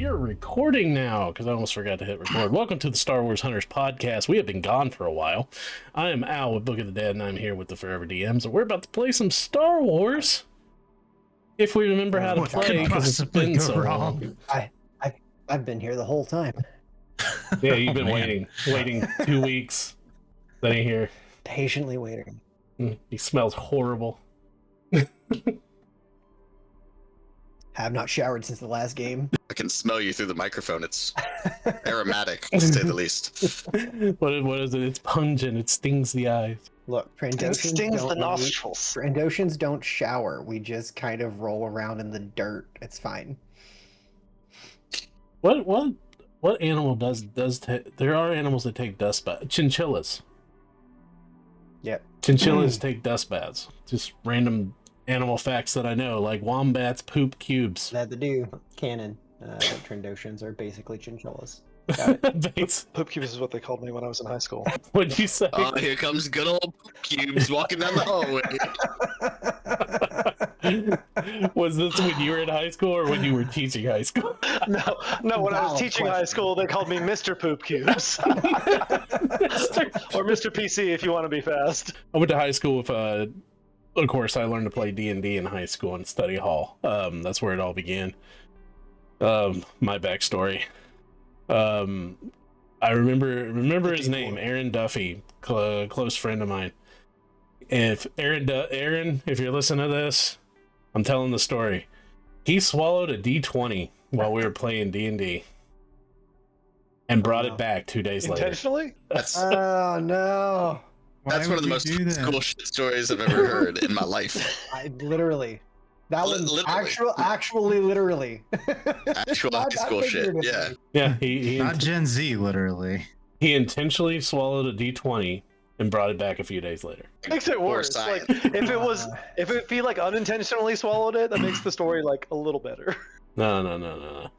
we are recording now because I almost forgot to hit record. Welcome to the Star Wars Hunters podcast. We have been gone for a while. I am Al with Book of the Dead, and I'm here with the Forever DMs, and we're about to play some Star Wars. If we remember how to play, because it's been so long. I've been here the whole time. Yeah, you've been waiting 2 weeks. That ain't here. Patiently waiting. He smells horrible. Have not showered since the last game. I can smell you through the microphone. It's aromatic, to say the least. What is it? It's pungent. It stings the eyes. Look, It stings the nostrils. Trandoshans don't shower. We just kind of roll around in the dirt. It's fine. What animal does there are animals that take dust baths. Chinchillas. Yep. Chinchillas take dust baths. Just random animal facts that I know, like wombats poop cubes. That to do. Canon. Trandoshans are basically chinchillas. Got it. Bates, Poop cubes is what they called me when I was in high school. what'd you say? Oh, here comes good old poop cubes walking down the hallway. Was this when you were in high school or when you were teaching high school? No, when I was teaching high school, they called me Mr. Poop Cubes. Or Mr. PC if you want to be fast. I went to high school with of course I learned to play D&D in high school in study hall. That's where it all began. My backstory. I remember his name, Aaron Duffy, close friend of mine. If Aaron, if you're listening to this, I'm telling the story. He swallowed a D20 while we were playing D&D and brought it back 2 days later. Intentionally? Oh no! That's one of the most cool shit stories I've ever heard in my life. Literally. That was Literally. actually literally. Actual high school shit, yeah. Yeah, he Not Gen Z, literally. he intentionally swallowed a D20 and brought it back a few days later. Makes it worse. Like if he like unintentionally swallowed it, that makes the story like a little better. No.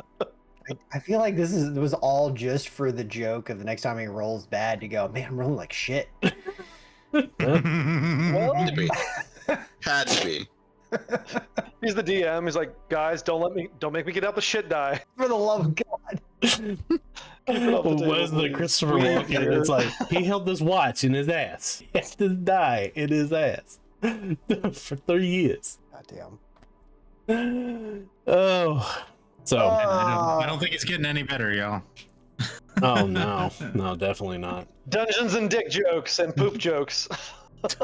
I feel like this was all just for the joke of the next time he rolls bad to go, man, I'm rolling like shit. Had to be. Had to be. He's the DM. He's like, guys, don't make me get out the shit die. For the love of God. What is the Christopher Walken? It's like he held this watch in his ass. He had to die in his ass for 30 years. Goddamn. Oh, so I don't think it's getting any better, y'all. oh no, definitely not. Dungeons and dick jokes and poop jokes.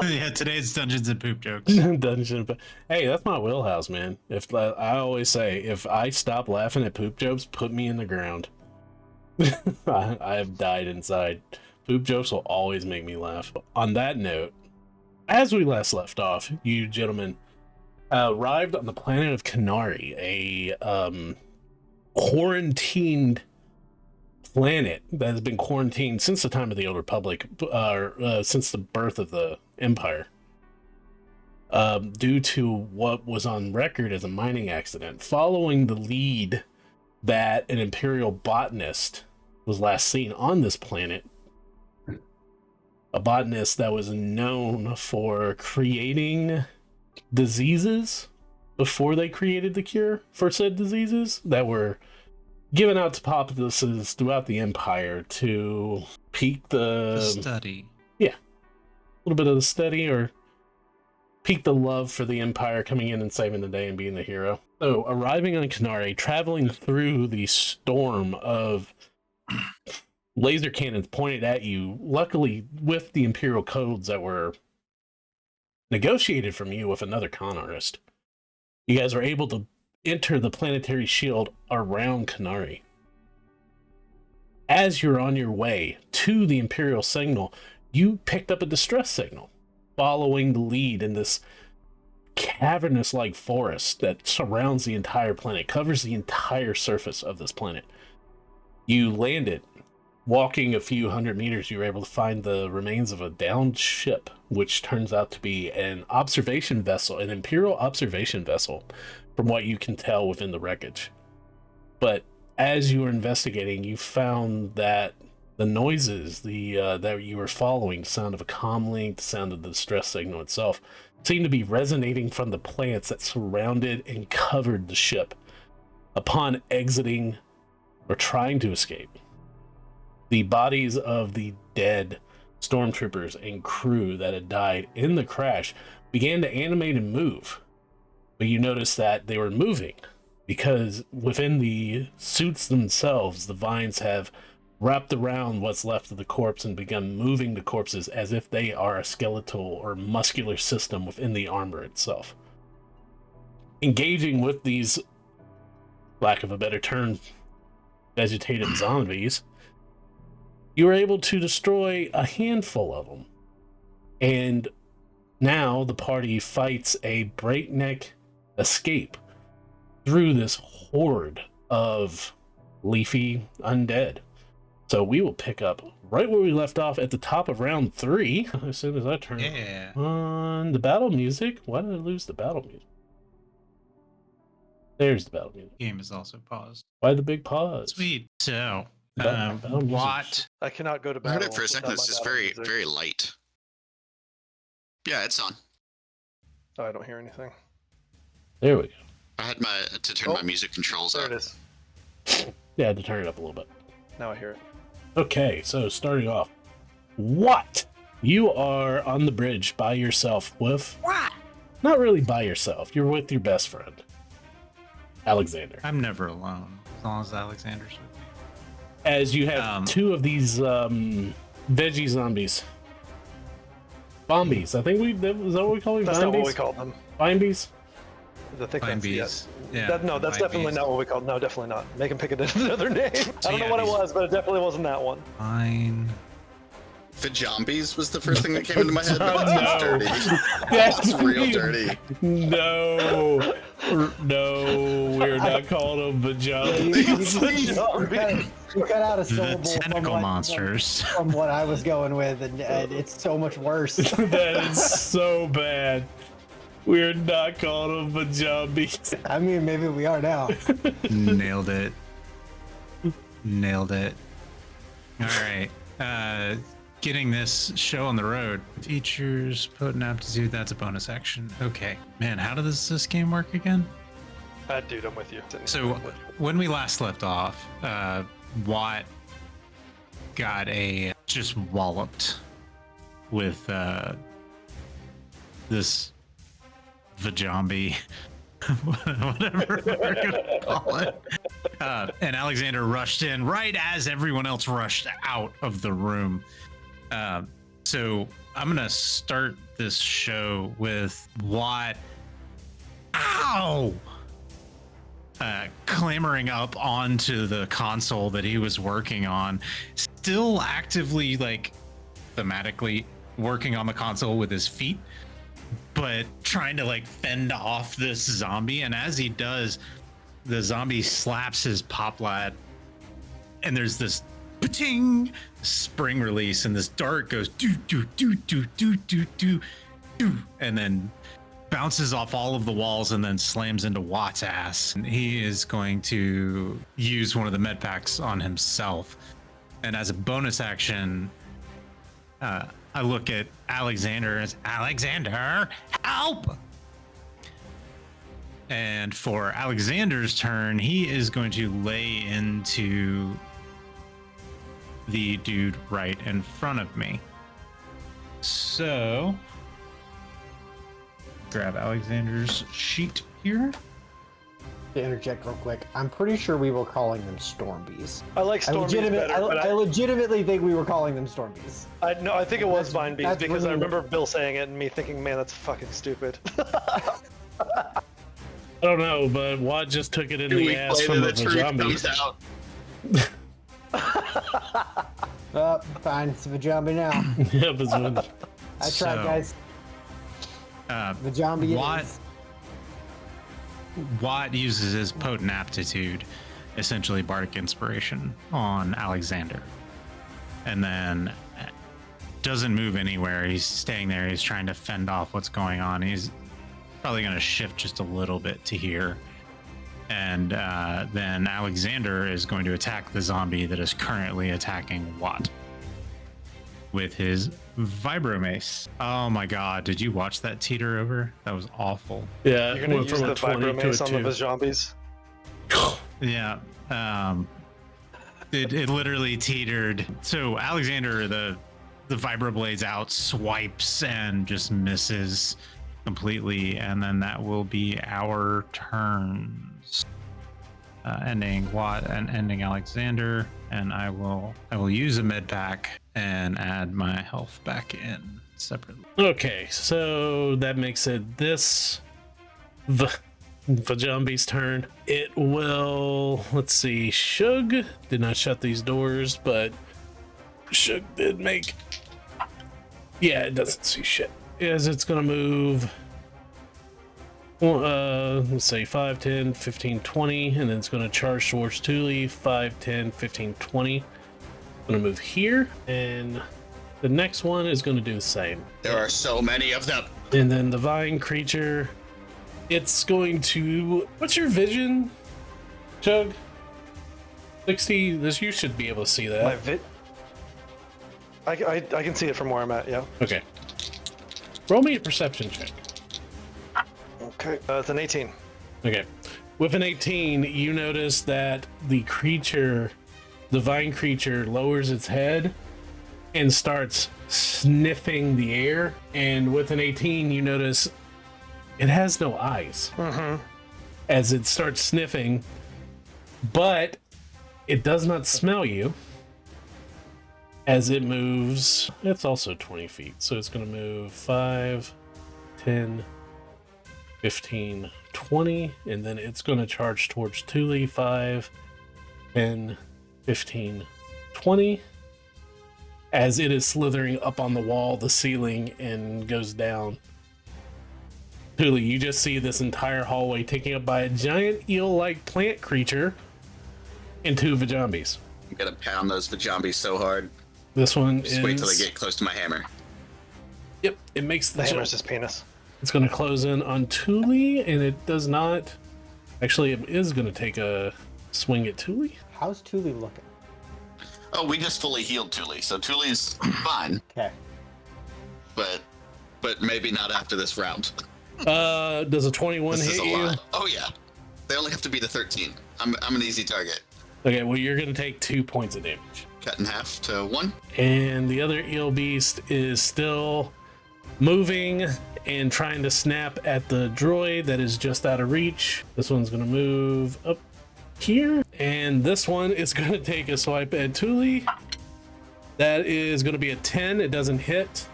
Yeah, today's Dungeons and Poop jokes. Dungeon, hey, that's my wheelhouse, man. If I always say, if I stop laughing at poop jokes, put me in the ground. I have died inside. Poop jokes will always make me laugh. On that note, as we last left off, you gentlemen arrived on the planet of Kenari, a quarantined planet that has been quarantined since the time of the Old Republic, since the birth of the Empire, due to what was on record as a mining accident, following the lead that an Imperial botanist was last seen on this planet. A botanist that was known for creating diseases before they created the cure for said diseases that were given out to populaces throughout the Empire to pique the study. Yeah. A little bit of the study, or pique the love for the Empire, coming in and saving the day and being the hero. So, arriving on Kenari, traveling through the storm of laser cannons pointed at you, luckily with the Imperial codes that were negotiated from you with another con artist, you guys are able to enter the planetary shield around Kenari. As you're on your way to the Imperial signal, you picked up a distress signal following the lead in this cavernous-like forest that surrounds the entire planet, covers the entire surface of this planet. You landed. Walking a few hundred meters, you were able to find the remains of a downed ship, which turns out to be an observation vessel, an Imperial observation vessel, from what you can tell within the wreckage. But as you were investigating, you found that the noises that you were following, the sound of a comlink, the sound of the distress signal itself, seemed to be resonating from the plants that surrounded and covered the ship. Upon exiting were trying to escape. The bodies of the dead stormtroopers and crew that had died in the crash began to animate and move. But you notice that they were moving because within the suits themselves, the vines have wrapped around what's left of the corpse and begun moving the corpses as if they are a skeletal or muscular system within the armor itself. Engaging with these, lack of a better term, vegetative zombies, you were able to destroy a handful of them. And now the party fights a breakneck escape through this horde of leafy undead. So we will pick up right where we left off at the top of round 3 as soon as I turn on the battle music. Why did I lose the battle music? There's the battle music. Game is also paused. Why the big pause? Sweet. So, Battle music. what? I cannot go to I heard battle. it for a second. without It's my just battle very, music. very light. Yeah, it's on. Oh, I don't hear anything. There we go. I had to turn my music controls There up. it is. Yeah, I had to turn it up a little bit. Now I hear it. Okay, so starting off, what? You are on the bridge by yourself with... What? Not really by yourself. You're with your best friend, Alexander. I'm never alone as long as Alexander's with me. As you have two of these veggie zombies. Bombies. I think is that what we call them? That's not what we call them. Bombies? I think Fine that's bees. Yeah. that's fine definitely bees. not what we call. No, definitely not. Make him pick another name. I don't know yeah, what it these- was, but it definitely wasn't that one. Fine. Vajombies was the first thing that came into my head. But No. that's dirty. That's real dirty. No. No, we're not calling them vajombies. You cut out a The syllable tentacle monsters. from what I was going with, and it's so much worse. That is so bad. We're not calling them vajombies. I mean, maybe we are now. Nailed it. Nailed it. All right. Getting this show on the road. Features, potent aptitude, that's a bonus action. Okay. Man, how does this game work again? Dude, I'm with you. So when we last left off, Watt got just walloped with this Vajombi, whatever we're gonna call it. And Alexander rushed in right as everyone else rushed out of the room. So I'm gonna start this show with Watt. Ow! Clambering up onto the console that he was working on, still actively, like, thematically working on the console with his feet, but trying to, like, fend off this zombie. And as he does, the zombie slaps his pop lad, and there's this pa-ting spring release, and this dart goes do do do do do do do do, and then bounces off all of the walls and then slams into Watt's ass. And he is going to use one of the med packs on himself. And as a bonus action, I look at Alexander as, Alexander, help! And for Alexander's turn, he is going to lay into the dude right in front of me. So grab Alexander's sheet here. To interject real quick, I'm pretty sure we were calling them Stormbees. I like Storm Bees better, but I legitimately think we were calling them Stormbees. I think it was Vine Bees that's because I really- remember Bill saying it and me thinking, man, that's fucking stupid. I don't know, but Watt just took it in Do the we ass play from to the the truth comes vajombi. out? Fine, it's a Vajombi now. Yeah, but I tried, So, guys. Vajombi Watt is. Watt uses his potent aptitude, essentially bardic inspiration, on Alexander, and then doesn't move anywhere. He's staying there. He's trying to fend off what's going on. He's probably going to shift just a little bit to here, and then Alexander is going to attack the zombie that is currently attacking Watt with his vibromace. Oh my god, did you watch that teeter over? That was awful. yeah, You're gonna went use from the a 20 to a vibromace on the 2. zombies. Yeah. It literally teetered. So Alexander, the vibroblades out, swipes and just misses completely, and then that will be our turns. Ending Watt and ending Alexander, and I will use a med pack and add my health back in separately. Okay, so that makes it this Vajambi's turn. It will, let's see, Shug did not shut these doors, but Shug did make, yeah, it doesn't see shit. As it's gonna move, let's say 5, 10, 15, 20, and then it's gonna charge towards Thule, 5, 10, 15, 20. I'm gonna move here, and the next one is gonna do the same. There are so many of them. And then the vine creature, it's going to, what's your vision, Chug? 60, this, you should be able to see that. I can see it from where I'm at, yeah. Okay. Roll me a perception check. Okay. It's an 18. Okay. With an 18, you notice that the creature, the vine creature, lowers its head and starts sniffing the air. And with an 18, you notice it has no eyes as it starts sniffing, but it does not smell you as it moves. It's also 20 feet, so it's going to move 5, 10, 15, 20, and then it's going to charge towards Thule, 5, 10, 15, 20, as it is slithering up on the wall, the ceiling, and goes down. Thule, you just see this entire hallway taken up by a giant eel-like plant creature and 2 Vajambies. I'm gonna pound those Vajambies so hard. This one Just is... wait till they get close to my hammer. Yep, it makes the The jump. hammer's his penis. It's going to close in on Thule, and it does not... Actually, it is going to take a swing at Thule. How's Thule looking? Oh, we just fully healed Thule, so Thule's fine, Okay. but maybe not after this round. Does a 21 This hit is a you? lot. Oh yeah, they only have to be the 13. I'm an easy target. Okay, well, you're going to take 2 points of damage. Cut in half to 1. And the other eel beast is still moving and trying to snap at the droid that is just out of reach. This one's going to move up here, and this one is going to take a swipe at Thule. That is going to be a 10. It doesn't hit.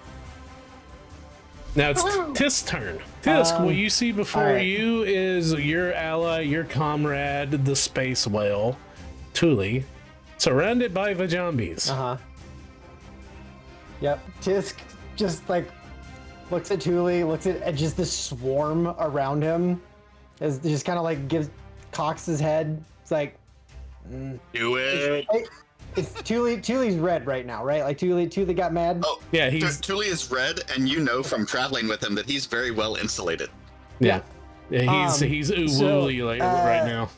Now it's Tisk's turn. Tisk, what you see before alright. you is your ally, your comrade, the space whale, Thule, surrounded by Vajambies. Uh-huh. Yep. Tisk just like looks at Thule, looks at just this swarm around him. As just kind of like cocks his head. It's like, Do it. hey, it's Thule's red right now, right? Like Thule got mad. Oh, Yeah, he's Thule is red, and you know from traveling with him that he's very well insulated. yeah, he's so, ooh like right now.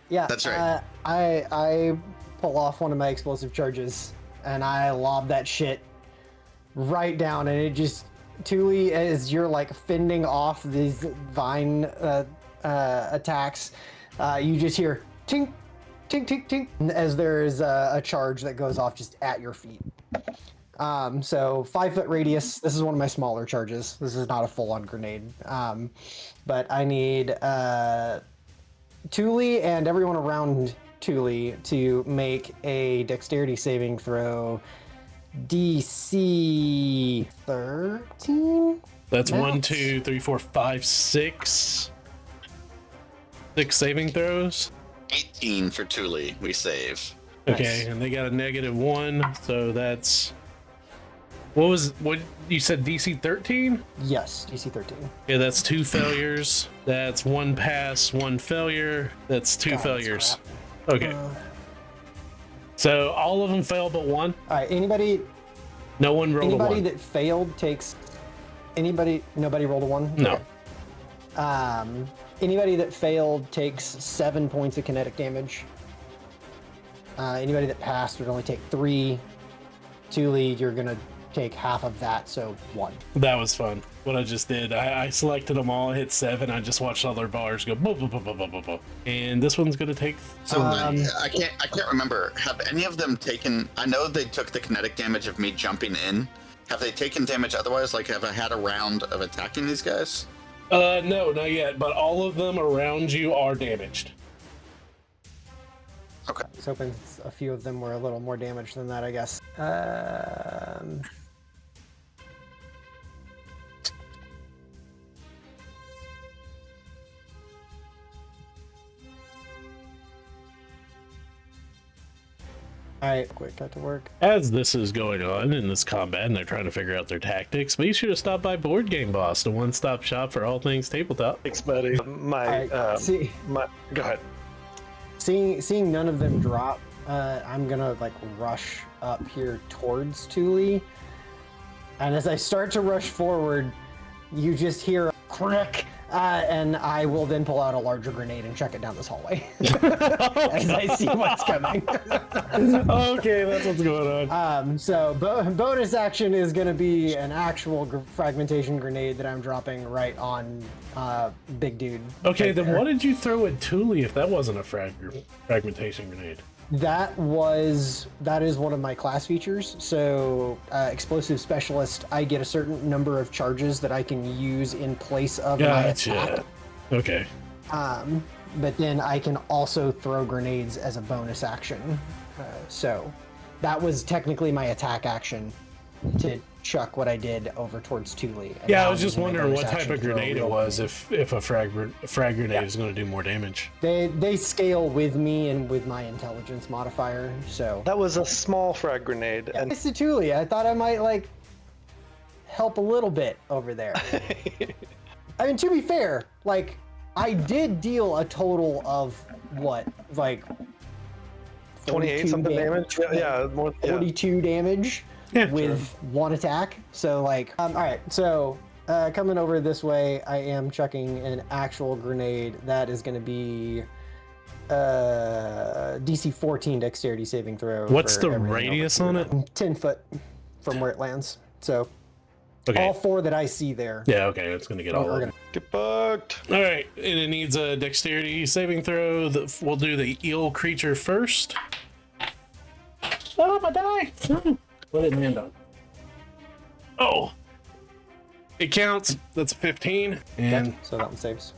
Yeah, That's right. I pull off one of my explosive charges and I lob that shit right down, and it just Thule, as you're like fending off these vine attacks, you just hear tink, tink, tink, tink, as there is a charge that goes off just at your feet. So 5 foot radius. This is one of my smaller charges. This is not a full on grenade. But I need Thule and everyone around Thule to make a dexterity saving throw. DC 13? That's Max? 1, 2, 3, 4, 5, 6. 6 saving throws. 18 for Thule. We save. Okay, Nice. and they got a -1, so that's what you said, DC 13? Yes, DC 13. Yeah, that's 2 failures. That's 1 pass, 1 failure. That's 2 God, failures. crap. Okay. So all of them fail but 1. All right, anybody No one rolled a 1. that failed takes nobody rolled a 1? No. Okay. Anybody that failed takes 7 points of kinetic damage. Anybody that passed would only take 3. Thule, you're gonna take half of that, so 1. That was fun. What I just did, I selected them all, hit 7. I just watched all their bars go boop, boop, boop, boop, boop, boop, boop. And this one's gonna take. So I can't remember. Have any of them taken? I know they took the kinetic damage of me jumping in. Have they taken damage otherwise? Like, have I had a round of attacking these guys? No, not yet. But all of them around you are damaged. Okay. I was hoping a few of them were a little more damaged than that, I guess. Alright, quick, got to work. As this is going on in this combat and they're trying to figure out their tactics, be sure to stop by Board Game Boss, the one-stop shop for all things tabletop. Thanks, buddy. Go ahead. Seeing none of them drop, I'm gonna like rush up here towards Thule. And as I start to rush forward, you just hear a crack, and I will then pull out a larger grenade and chuck it down this hallway as I see what's coming. Okay, that's what's going on. So bonus action is going to be an actual fragmentation grenade that I'm dropping right on big dude. Okay, right then there. what did you throw at Thule if that wasn't a fragmentation grenade? That is one of my class features. So explosive specialist, I get a certain number of charges that I can use in place of my attack. Okay. But then I can also throw grenades as a bonus action. So that was technically my attack action to chuck what I did over towards Thule. Yeah, I was just wondering what type of grenade it was, if a frag grenade is going to do more damage. They scale with me and with my intelligence modifier, so... That was a small frag grenade. Yeah, And it's to Thule. I thought I might, like, help a little bit over there. I mean, to be fair, like, I did deal a total of, what, like... 28 something damage? Yeah, more, 42 damage. Yeah, with one attack. So like, all right. So coming over this way, I am chucking an actual grenade. That is going to be DC 14 dexterity saving throw. What's for the everything radius over on it? 10 foot from where it lands. So Okay. all 4 that I see there. Yeah, okay, it's going to get all of them. Get bugged. All right, and it needs a dexterity saving throw. We'll do the eel creature first. Oh, my die! What did it land on? Oh! It counts. That's a 15. And So that one saves.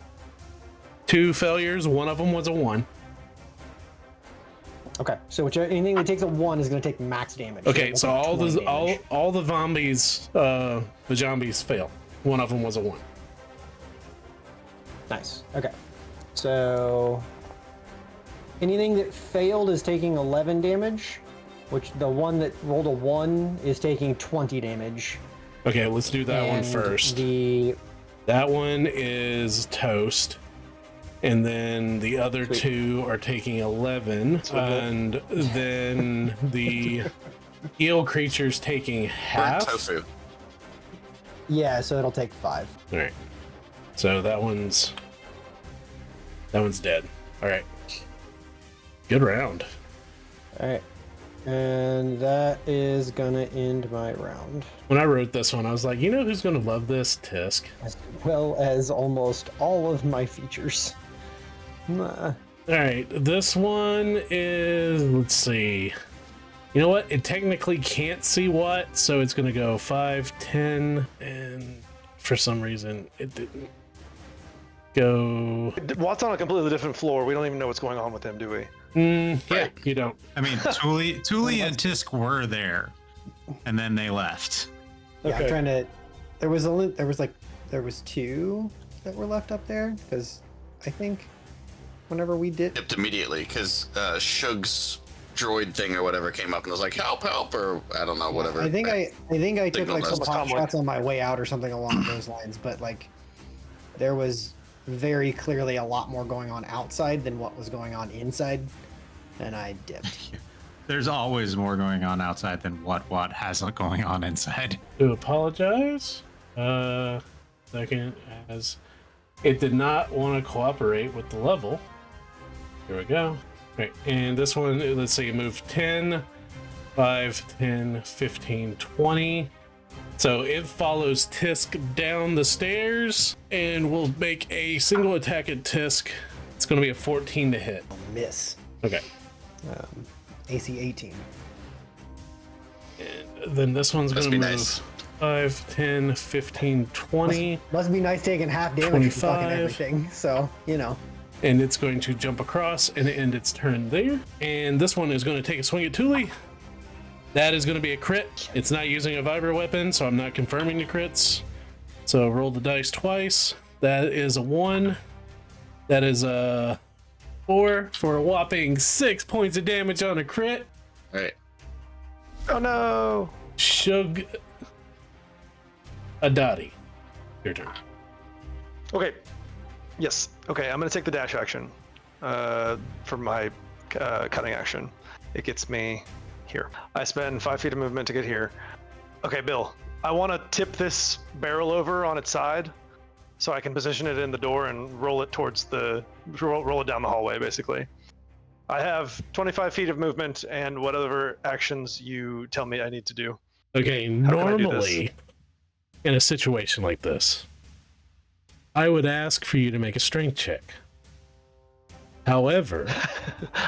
2 failures. One of them was a 1. Okay. So anything that takes a 1 is going to take max damage. Okay, it so will take 20 all damage. the zombies, the zombies fail. One of them was a 1. Nice. Okay. So anything that failed is taking 11 damage, which the one that rolled a 1 is taking 20 damage. Okay, let's do that one And first. The That one is toast. And then the other 2 are taking 11. And then the eel creature's taking Burnt half. tofu. yeah, so it'll take 5. All right. So that one's dead. All right. Good round. All right. And that is gonna end my round, When I wrote this one, I was like, you know who's going to love this? Tisk. as well as almost all of my features. All right. This one is, let's see. You know what? It technically can't see what, so it's going to go 5, 10, and for some reason it didn't go. Watt's on a completely different floor. We don't even know what's going on with him, do we? Yeah, you don't. I mean, Thule and Tisk were there, and then they left. Yeah, Okay. I'm trying to. There was 2 that were left up there because I think whenever we did. Dipped immediately because Shug's droid thing or whatever came up and was like, help, help, or I don't know, whatever. I think I took Signal like some message. pot shots on my way out or something along those lines, but like there was very clearly a lot more going on outside than what was going on inside, and I dipped. There's always more going on outside than what has going on inside. To apologize. Second, as it did not want to cooperate with the level. Here we go. Right, and this one, let's see, move 10, 5, 10, 15, 20. So it follows Tisk down the stairs and will make a single attack at Tisk. It's going to be a 14 to hit. Miss. Okay. AC 18. And then this one's going to move nice. 5, 10, 15, 20. Must be nice taking half damage 25. from fucking everything. So, you know. And it's going to jump across and end its turn there. And this one is going to take a swing at Thule. That is going to be a crit. It's not using a vibro weapon, so I'm not confirming the crits. So roll the dice twice. That is a 1. That is a 4 for a whopping 6 points of damage on a crit. All right. Oh no! Shug Adadi. Your turn. Okay. Yes. Okay, I'm gonna take the dash action for my cutting action. It gets me here. I spend 5 feet of movement to get here. Okay, Bill. I want to tip this barrel over on its side, so I can position it in the door and roll it towards the roll it down the hallway. Basically, I have 25 feet of movement and whatever actions you tell me I need to do. Okay, How can I do normally in a situation like this, I would ask for you to make a strength check. However,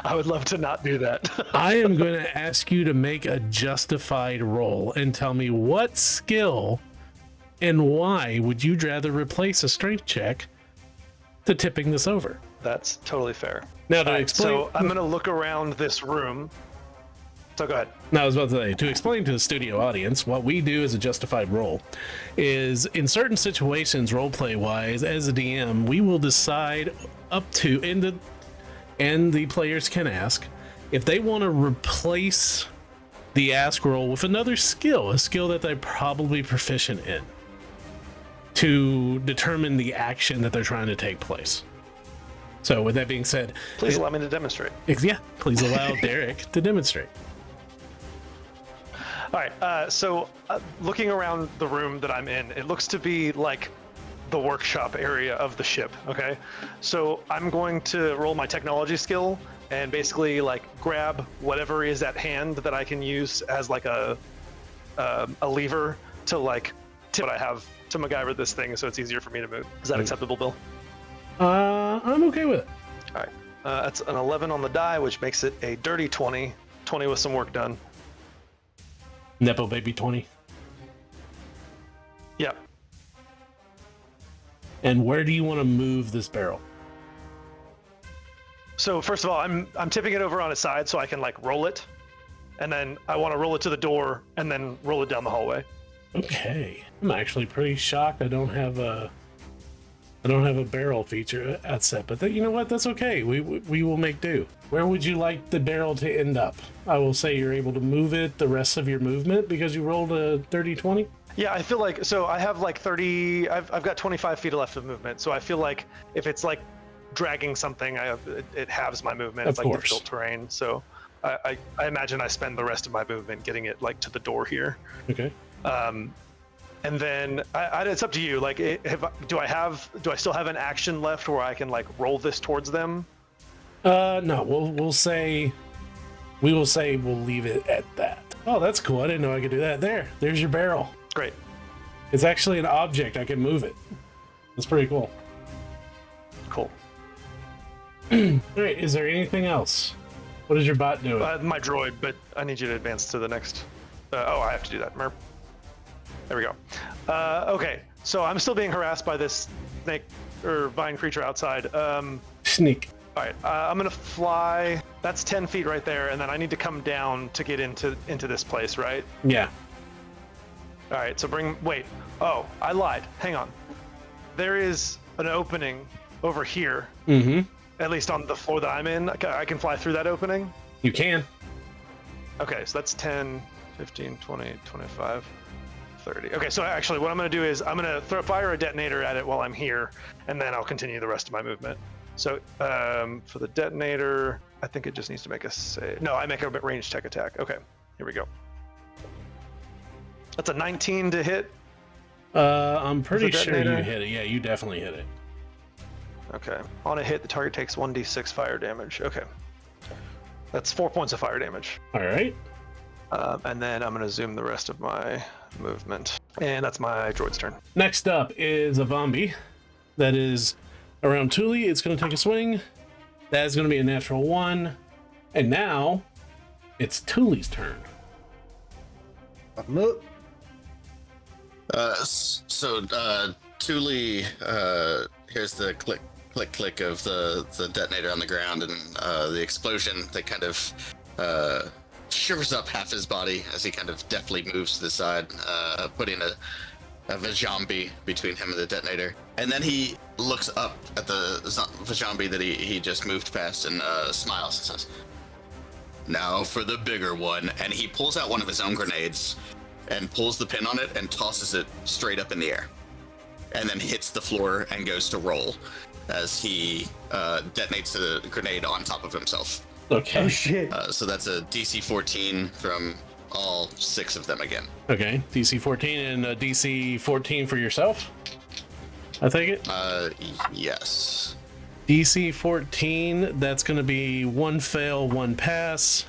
I would love to not do that. I am going to ask you to make a justified roll and tell me what skill and why would you rather replace a strength check to tipping this over. That's totally fair. Now to All right, explain, so I'm gonna look around this room. So go ahead. now I was about to say, to explain to the studio audience, what we do as a justified roll is in certain situations, roleplay wise, as a DM, we will decide up to, and the players can ask if they want to replace the ask roll with another skill, a skill that they're probably proficient in, to determine the action that they're trying to take place. So with that being said, Please allow me to demonstrate. yeah, please allow Derek to demonstrate. All right. So looking around the room that I'm in, it looks to be like the workshop area of the ship. Okay. So I'm going to roll my technology skill and basically like grab whatever is at hand that I can use as like a lever to like tip what I have to MacGyver this thing, so it's easier for me to move. Is that acceptable, Bill? I'm okay with it. All right. That's an 11 on the die, which makes it a dirty 20. 20 with some work done. Nepo baby 20. Yep. And where do you want to move this barrel? So first of all, I'm tipping it over on its side so I can like roll it, and then I want to roll it to the door and then roll it down the hallway. Okay, I'm actually pretty shocked I don't have a barrel feature at set, but you know what? That's okay. We will make do. Where would you like the barrel to end up? I will say you're able to move it the rest of your movement because you rolled a 30-20. Yeah, I feel like, so I have like 30, I've got 25 feet left of movement, so I feel like if it's like dragging something, it halves my movement. It's like difficult terrain, so I imagine I spend the rest of my movement getting it like to the door here. Okay. And then it's up to you. Like, do I still have an action left where I can like roll this towards them? No. We'll leave it at that. Oh, that's cool. I didn't know I could do that. There's your barrel. Great. It's actually an object. I can move it. That's pretty cool. Cool. All right. Is there anything else? What is your bot doing? My droid, but I need you to advance to the next. I have to do that. Merp. There we go. Okay, so I'm still being harassed by this snake or vine creature outside. Sneak. All right, I'm gonna fly. That's 10 feet right there, and then I need to come down to get into this place, right? Yeah. All right, so wait. Oh, I lied. Hang on. There is an opening over here. Mm-hmm. At least on the floor that I'm in. I can fly through that opening? You can. Okay, so that's 10, 15, 20, 25. 30. Okay, so actually what I'm going to do is I'm going to fire a detonator at it while I'm here, and then I'll continue the rest of my movement. So for the detonator, I think it just needs to make a save. No, I make a ranged tech attack. Okay, here we go. That's a 19 to hit. I'm pretty sure you hit it. Yeah, you definitely hit it. Okay, on a hit, the target takes 1d6 fire damage. Okay, that's 4 points of fire damage. All right. And then I'm going to zoom the rest of my movement. And that's my droid's turn. Next up is a Vombi that is around Thule. It's going to take a swing. That is going to be a natural 1. And now it's Thule's turn. Thule here's the click of the detonator on the ground, and the explosion that kind of shivers up half his body as he kind of deftly moves to the side, putting a Vajambi between him and the detonator. And then he looks up at the Vajambi that he just moved past and smiles and says, "Now for the bigger one." And he pulls out one of his own grenades and pulls the pin on it and tosses it straight up in the air. And then hits the floor and goes to roll as he detonates the grenade on top of himself. Okay. Oh shit. So that's a DC 14 from all 6 of them again. Okay. DC 14 and a DC 14 for yourself? I take it? Yes. DC 14, that's going to be 1 fail, 1 pass.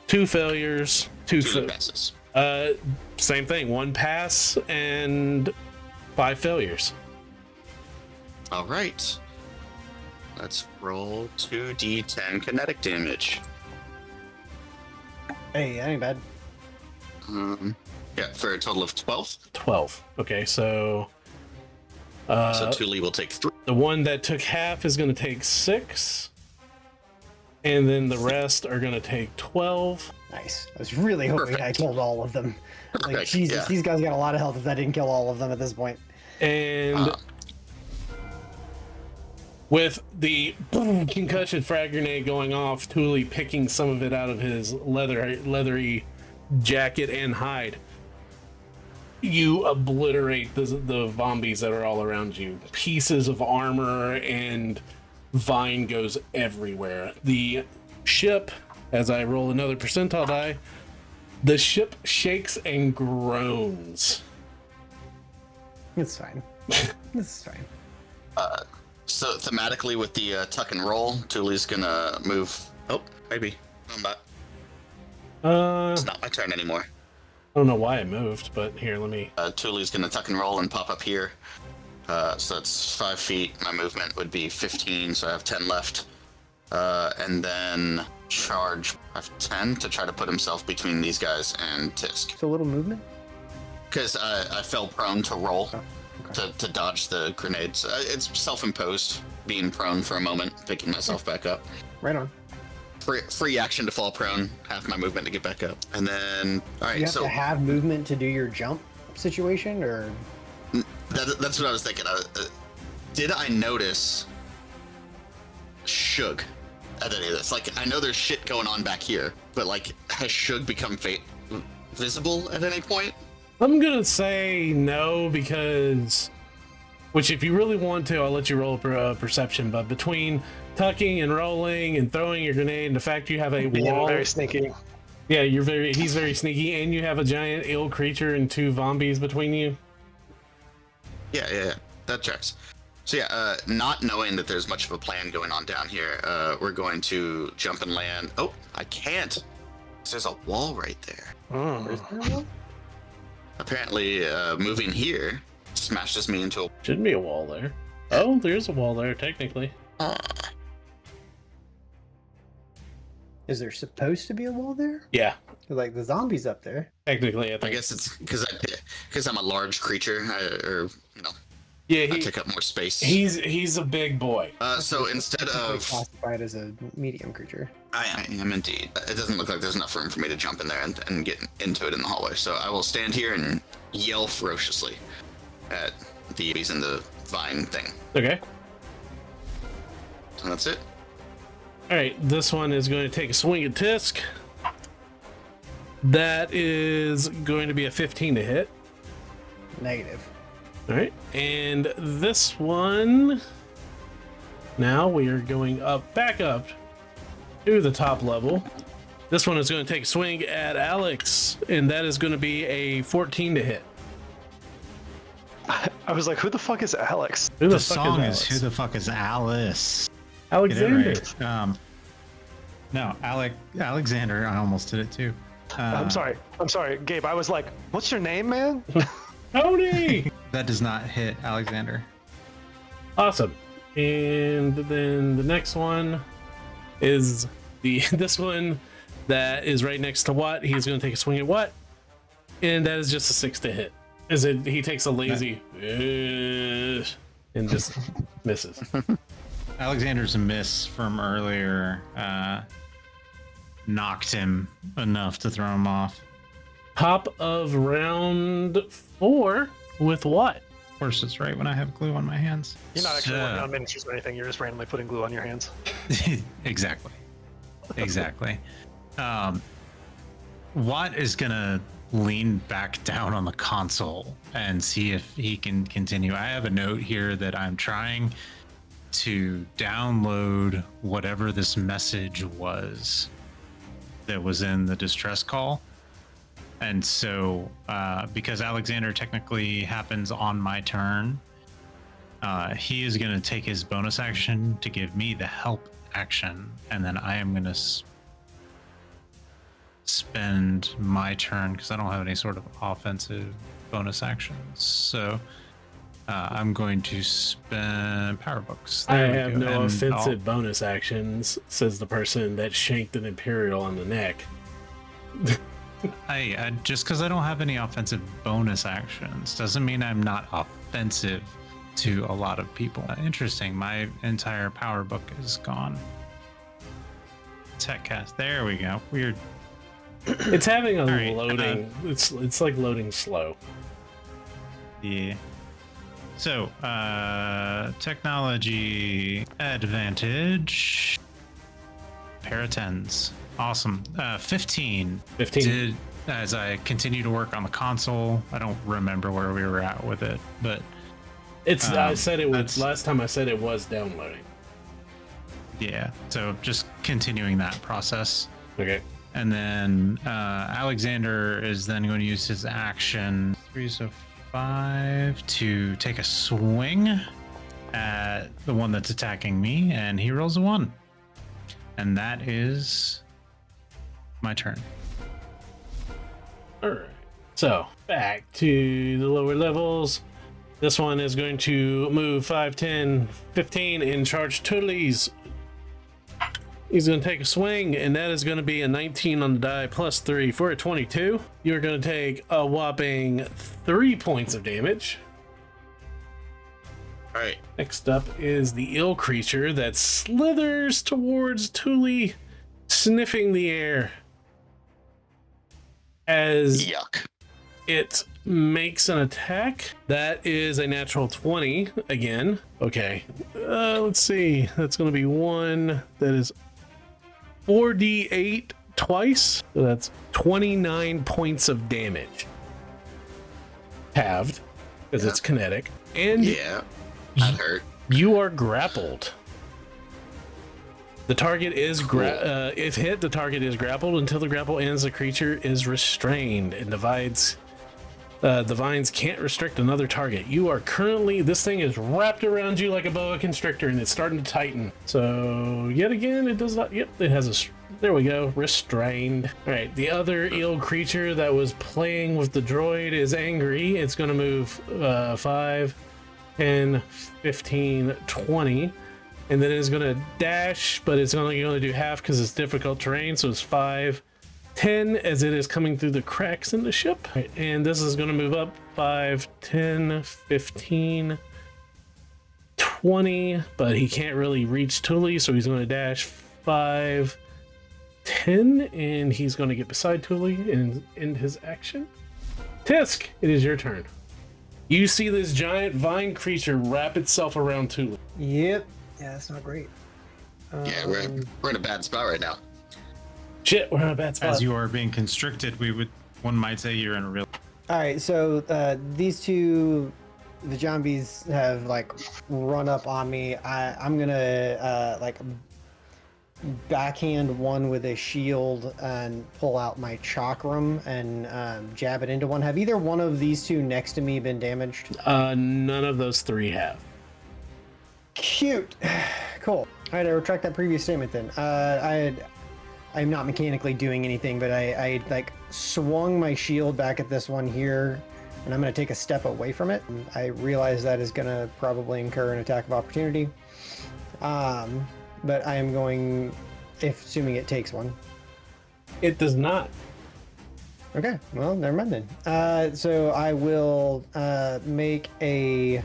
2 failures, 2 passes. Same thing. 1 pass and 5 failures. All right. Let's roll 2d10 kinetic damage. Hey, that ain't bad. Yeah, for a total of 12. 12. Okay, so So Thule will take 3. the one that took half is going to take 6, and then the rest are going to take 12. Nice. I was really hoping I killed all of them. Like, Perfect, Jesus, yeah. these guys got a lot of health if I didn't kill all of them at this point. And with the concussion frag grenade going off, Thule picking some of it out of his leathery jacket and hide, you obliterate the zombies that are all around you. Pieces of armor and vine goes everywhere. The ship, as I roll another percentile die, the ship shakes and groans. It's fine. This is fine. So thematically with the tuck and roll, Thule's gonna move. Oh, maybe. I'm not. It's not my turn anymore. I don't know why I moved, but here, let me... Thule's gonna tuck and roll and pop up here. So it's 5 feet. My movement would be 15, so I have 10 left. And then charge. I have 10 to try to put himself between these guys and Tisk. So a little movement? Because I fell prone to roll. Oh, okay. To dodge the grenades. It's self-imposed, being prone for a moment, picking myself back up. Right on. Free action to fall prone, half my movement to get back up. And then, all right, You have so to have movement to do your jump situation, or that's what I was thinking. Did I notice Shug at any of this? Like, I know there's shit going on back here, but like, has Shug become visible at any point? I'm gonna say no, because... Which, if you really want to, I'll let you roll a perception, but between tucking and rolling and throwing your grenade and the fact you have a wall... Very sneaky. Yeah, he's very sneaky, and you have a giant ill creature and 2 zombies between you. Yeah, that checks. So yeah, not knowing that there's much of a plan going on down here, we're going to jump and land. Oh, I can't. There's a wall right there. Apparently, moving here smashes me into a... Shouldn't be a wall there. Oh, there's a wall there, technically. is there supposed to be a wall there? Yeah, Like the zombies up there. technically, I I think. guess it's because I'm a large creature, Yeah, I take up more space. he's a big boy. So instead of... Classified as a medium creature. I am indeed. It doesn't look like there's enough room for me to jump in there and get into it in the hallway. So I will stand here and yell ferociously at the bees in the vine thing. Okay. And that's it. All right, this one is going to take a swing at Tisk. That is going to be a 15 to hit. Negative. All right, and this one, now we are going back up to the top level. This one is going to take a swing at Alex, and that is going to be a 14 to hit. I was like, who the fuck is Alex? Who The fuck song is Alex? "Who the fuck is Alice?" Get it Alexander. right. No, Alexander. I almost did it too. I'm sorry, Gabe. I was like, What's your name, man? Tony! That does not hit Alexander. Awesome. And then the next one is this one that is right next to Watt. He's going to take a swing at Watt, and that is just a 6 to hit. He takes a lazy and just misses. Alexander's miss from earlier knocked him enough to throw him off. Top of round 4 with Watt. Of course, it's right when I have glue on my hands. You're not actually working on miniatures or anything. You're just randomly putting glue on your hands. Exactly. Watt is gonna lean back down on the console and see if he can continue. I have a note here that I'm trying to download whatever this message was that was in the distress call. And so, because Alexander technically happens on my turn, he is going to take his bonus action to give me the help action, and then I am going to spend my turn because I don't have any sort of offensive bonus actions. So I'm going to spend power books. I have no offensive bonus actions, says the person that shanked an Imperial on the neck. I just because I don't have any offensive bonus actions doesn't mean I'm not offensive to a lot of people. Interesting. My entire power book is gone. Tech cast. There we go. Weird. It's having a right, loading. It's like loading slow. Yeah. So, technology advantage. Pair of 10s. Awesome. 15. 15. As I continue to work on the console, I don't remember where we were at with it, but It's. I said it was last time. I said it was downloading. yeah. So just continuing that process, Okay. and then Alexander is then going to use his action 3, so 5 to take a swing at the one that's attacking me, and he rolls a 1, and that is my turn. All right. So back to the lower levels. This one is going to move 5, 10, 15 and charge Tootlies. He's going to take a swing, and that is going to be a 19 on the die plus 3 for a 22. You're going to take a whopping 3 points of damage. All right. Next up is the ill creature that slithers towards Thule, sniffing the air as Yuck. it makes an attack. That is a natural 20 again. Okay, let's see. That's going to be one that is 4d8 twice. So that's 29 points of damage. Halved, because it's kinetic. And Yeah. That hurt. you are grappled. The target is if hit, the target is grappled until the grapple ends. The creature is restrained and divides. The vines can't restrict another target. You are currently, this thing is wrapped around you like a boa constrictor, and it's starting to tighten. So yet again, it does not. Yep, it has a. There we go. Restrained. All right. The other ill creature that was playing with the droid is angry. It's going to move 5, 10, 15, 20. And then it's going to dash, but it's only going to do half because it's difficult terrain. So it's 5, 10 as it is coming through the cracks in the ship. Right, and this is going to move up 5, 10, 15, 20. But he can't really reach Thule, so he's going to dash 5, 10. And he's going to get beside Thule and end his action. Tisk, it is your turn. You see this giant vine creature wrap itself around Thule. Yep. Yeah, that's not great. Yeah, we're in a bad spot right now. Shit, we're in a bad spot. As you are being constricted, one might say you're in a real. All right, so these two, the zombies have like run up on me. I'm gonna like backhand one with a shield and pull out my chakram and jab it into one. Have either one of these two next to me been damaged? None of those 3 have. Cute. Cool. All right, I retract that previous statement then. I'm not mechanically doing anything, but I like swung my shield back at this one here, and I'm going to take a step away from it. I realize that is going to probably incur an attack of opportunity. But I am going, assuming it takes one. It does not. Okay, well, never mind then. So I will make a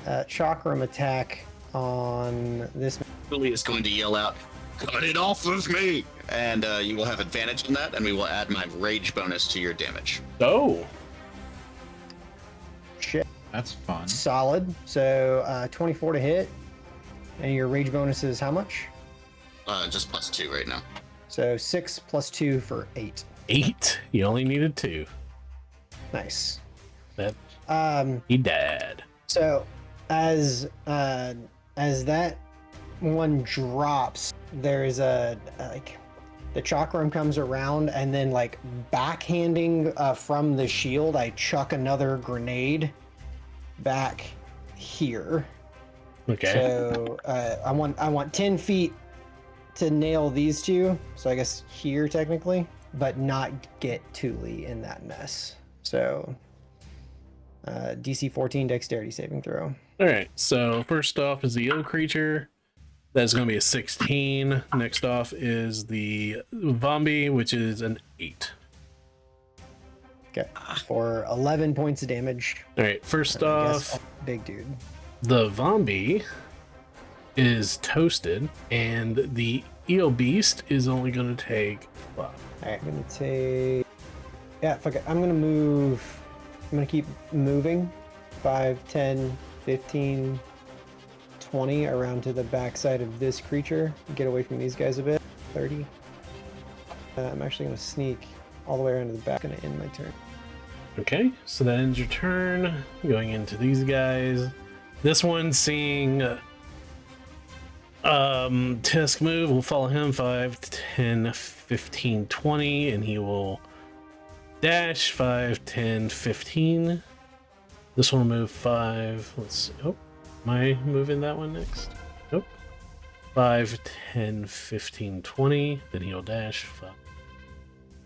chakram attack on this. Julie is going to yell out, "Cut it off of me!" And you will have advantage in that, and we will add my rage bonus to your damage. Oh, Shit. That's fun. Solid. So 24 to hit. And your rage bonus is how much? Just +2 right now. So 6 plus 2 for 8. 8. You only needed 2. Nice. That he died. So as that one drops, there is a like the chakram comes around, and then like backhanding from the shield, I chuck another grenade back here. Okay. So I want 10 feet to nail these two. So I guess here technically, but not get Thule in that mess. So DC 14 dexterity saving throw. All right. So first off is the yellow creature. That's going to be a 16. Next off is the zombie, which is an 8. Okay. For 11 points of damage. All right. First I guess off, big dude. the zombie is toasted, and the eel beast is only going to take 5. All right. I'm going to take. Yeah, fuck it. I'm going to move. I'm going to keep moving. 5, 10, 15, 20 around to the backside of this creature. Get away from these guys a bit. 30. I'm actually going to sneak all the way around to the back. Going to end my turn. Okay, so that ends your turn. Going into these guys. This one seeing Tisk move will follow him 5, 10, 15, 20, and he will dash 5, 10, 15. This one will move 5. Let's see. Oh, am I moving that one next? Nope. 5, 10, 15, 20. Then he'll dash 5,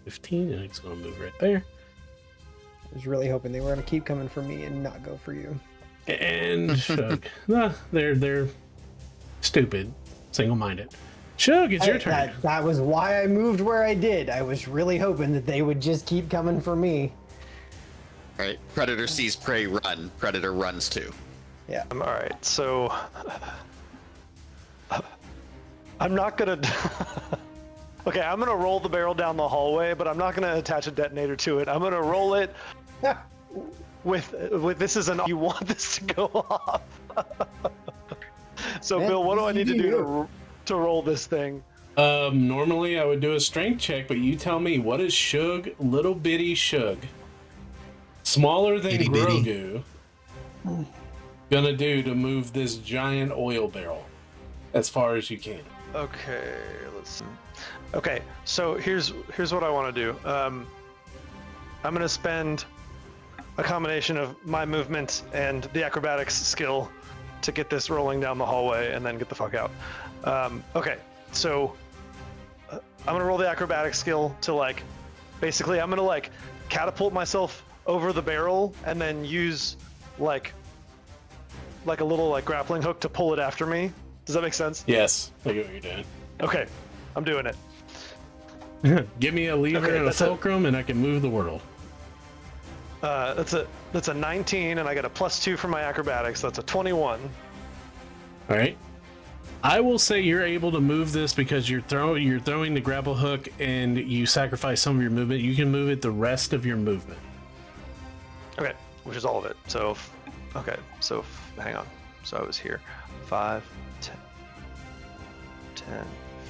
15, and it's going to move right there. I was really hoping they were going to keep coming for me and not go for you. And Shug. Nah, they're stupid, single-minded. Shug, it's your turn. That was why I moved where I did. I was really hoping that they would just keep coming for me. Right. Predator sees prey run. Predator runs too. Yeah. All right, so I'm not gonna. Okay, I'm gonna roll the barrel down the hallway, but I'm not gonna attach a detonator to it. I'm gonna roll it with this as an. You want this to go off? So, Man, Bill, what do I need to you do to roll this thing? Normally I would do a strength check, but you tell me, what is Shug, little bitty Shug, smaller than Itty bitty. Grogu, gonna do to move this giant oil barrel as far as you can? Okay, let's see. Okay, so here's what I want to do. I'm gonna spend a combination of my movement and the acrobatics skill to get this rolling down the hallway and then get the fuck out. Okay, so I'm gonna roll the acrobatics skill to like, basically I'm gonna like catapult myself over the barrel and then use like a little like grappling hook to pull it after me. Does that make sense? Yes, I get what you're doing. Okay, I'm doing it. Give me a lever Okay, and a that's it. fulcrum, and I can move the world. That's a 19, and I get a +2 for my acrobatics. That's a 21. All right. I will say you're able to move this because you're throwing the grapple hook, and you sacrifice some of your movement. You can move it the rest of your movement. Okay, which is all of it. So, okay, so hang on. So I was here. 5, 10,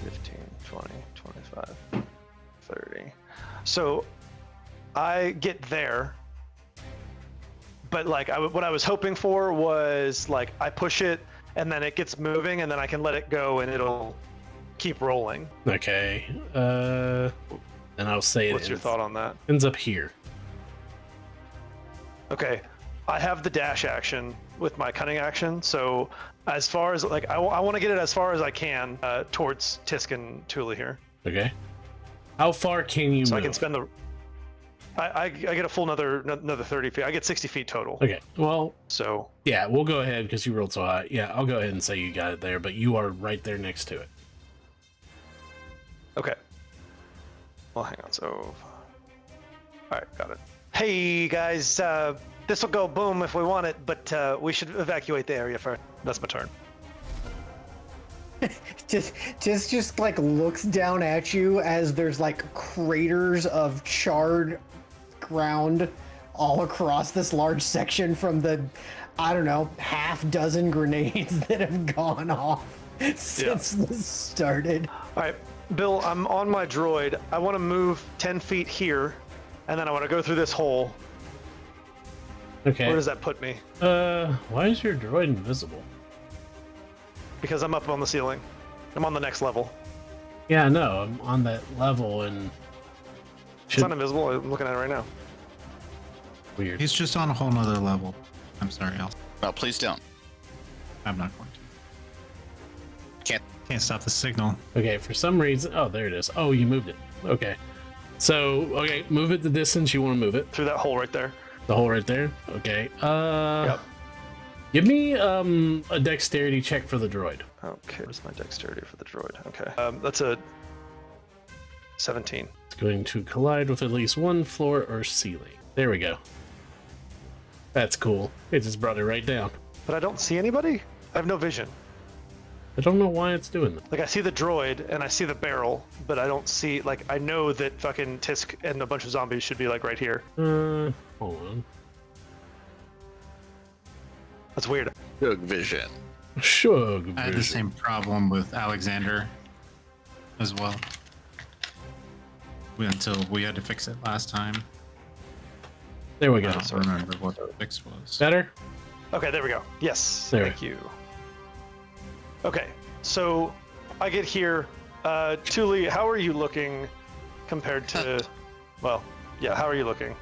15, 20, 25, 30. So I get there, but like what I was hoping for was like I push it and then it gets moving and then I can let it go and it'll keep rolling. Okay. And I'll say What's your thought on that? ends up here. Okay, I have the dash action with my cunning action, so as far as like I want to get it as far as I can towards Tisk and Thule here. Okay. How far can you So move? I can spend the. I get a full another 30 feet. I get 60 feet total. Okay, well, So yeah, we'll go ahead because you rolled so high. Yeah, I'll go ahead and say you got it there, but you are right there next to it. okay. Well, hang on. So, all right, got it. Hey guys, this will go boom if we want it, but we should evacuate the area first. That's my turn. just like looks down at you as there's like craters of charred ground all across this large section from the, I don't know, half dozen grenades that have gone off since this started. All right, Bill, I'm on my droid. I want to move 10 feet here, and then I want to go through this hole. Okay. Where does that put me? Why is your droid invisible? Because I'm up on the ceiling. I'm on the next level. Yeah, no, I'm on that level and. It's not invisible. I'm looking at it right now. Weird. He's just on a whole nother level. I'm sorry, No, please don't. I'm not going to. Can't stop the signal. Okay, for some reason. Oh, there it is. Oh, you moved it. Okay. So, okay, move it the distance you want to move it. Through that hole right there. The hole right there. Okay. Yep. Give me a dexterity check for the droid. Okay, what's my dexterity for the droid? Okay. That's a 17. It's going to collide with at least one floor or ceiling. There we go. That's cool. It just brought it right down. But I don't see anybody? I have no vision. I don't know why it's doing that. Like, I see the droid and I see the barrel, but I don't see, like, I know that fucking Tisk and a bunch of zombies should be, like, right here. Hold on. That's weird. Good vision. Shug. I had the vision. same problem with Alexander as well. Until we had to fix it last time. There we I go. don't remember what the fix was. Better? Okay, there we go. Yes, There. thank you. Okay, so I get here. Thule, how are you looking compared to, well, yeah, how are you looking?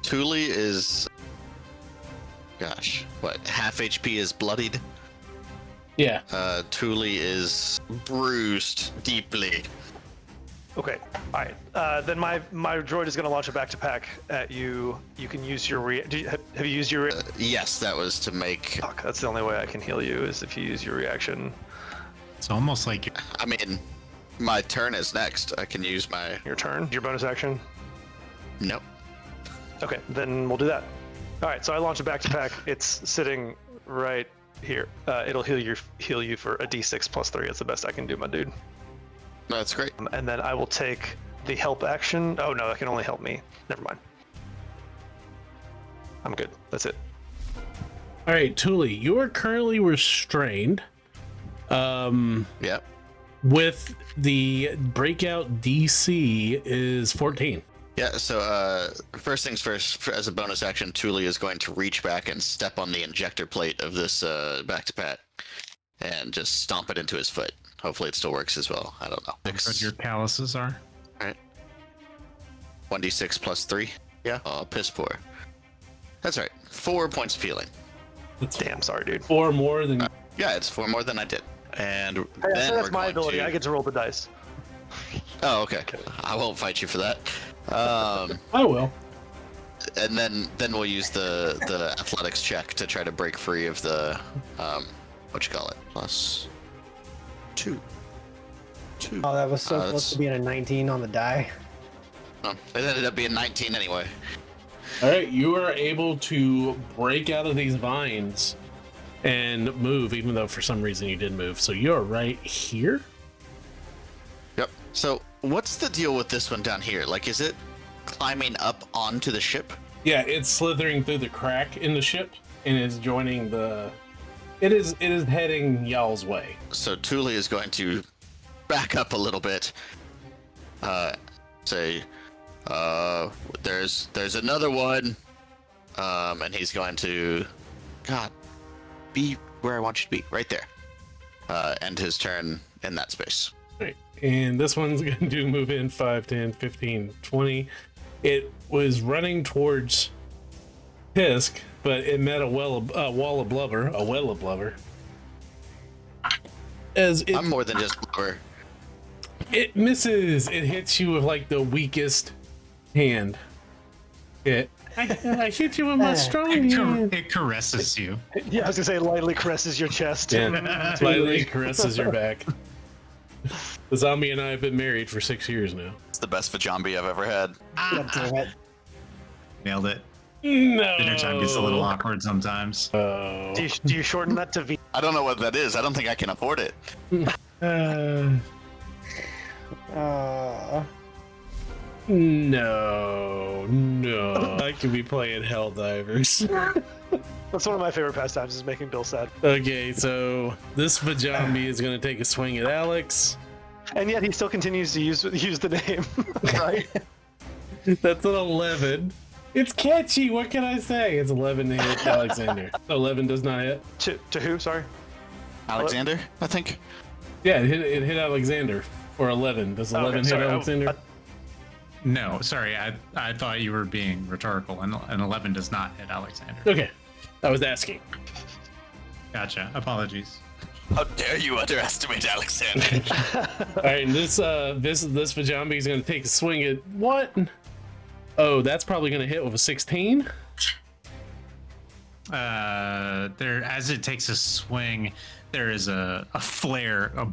Thule is, gosh, what, half HP is bloodied? Yeah. Thule is bruised deeply. Okay, all right. Then my droid is going to launch a back-to-pack at you. You can use your have you used your? Yes, that was to make. Fuck, that's the only way I can heal you is if you use your reaction. It's almost like I mean, my turn is next. I can use my. Your turn, your bonus action. Nope. Okay, then we'll do that. All right, so I launch a back-to-pack. It's sitting right here. It'll heal you for a d6 plus 3. It's the best I can do, my dude. No, that's great. And then I will take the help action. Oh no, that can only help me. Never mind. I'm good. That's it. All right, Thule, you are currently restrained. Yep. With the breakout DC is 14. Yeah, so first things first, as a bonus action, Thule is going to reach back and step on the injector plate of this back-to-pat and just stomp it into his foot. Hopefully it still works as well. I don't know. what your calluses are. Alright. 1d6 plus 3. Yeah. Oh, piss poor. That's right. 4 points of healing. Damn, sorry, dude. 4 more than. Yeah, it's 4 more than I did. And Hey, then so we're that's my going ability. to... I get to roll the dice. Oh, okay. I won't fight you for that. Oh well. And then we'll use the athletics check to try to break free of the what you call it, plus 2. Oh, that was so that's- close to being a 19 on the die. Oh, it ended up being 19 anyway. All right, you are able to break out of these vines and move, even though for some reason you didn't move. So you're right here. Yep. So what's the deal with this one down here? Like, is it climbing up onto the ship? Yeah, it's slithering through the crack in the ship and is joining the. It is heading y'all's way. So Thule is going to back up a little bit. Say, there's another one. And he's going to, God, be where I want you to be, right there. End his turn in that space. Right. And this one's going to move in 5, 10, 15, 20. It was running towards Pisk, but it met a wall of blubber. A well of blubber. As it, I'm more than just blubber. It misses. It hits you with like the weakest hand. I hit you with my strong hand. It caresses you. Yeah, I was gonna say lightly caresses your chest. Yeah, lightly caresses your back. The zombie and I have been married for 6 years now. It's the best vajambi I've ever had. God damn it. Nailed it. No. Dinner time gets a little awkward sometimes. Oh. Do you shorten that to V? I don't know what that is. I don't think I can afford it. No. I could be playing Helldivers. That's one of my favorite pastimes, is making Bill sad. Okay, so this vajambi is gonna take a swing at Alex. And yet he still continues to use the name, right? That's an 11. It's catchy. What can I say? It's 11 to hit Alexander. 11 does not hit. To who? Sorry. Alexander, I think. Yeah, it hit Alexander for 11. Does 11 hit sorry. Alexander? No, sorry, I thought you were being rhetorical, and 11 does not hit Alexander. Okay, I was asking. Gotcha. Apologies. How dare you underestimate Alexander? All right, and this vajambi is gonna take a swing at what? Oh, that's probably gonna hit with a 16. There, as it takes a swing, there is a flare of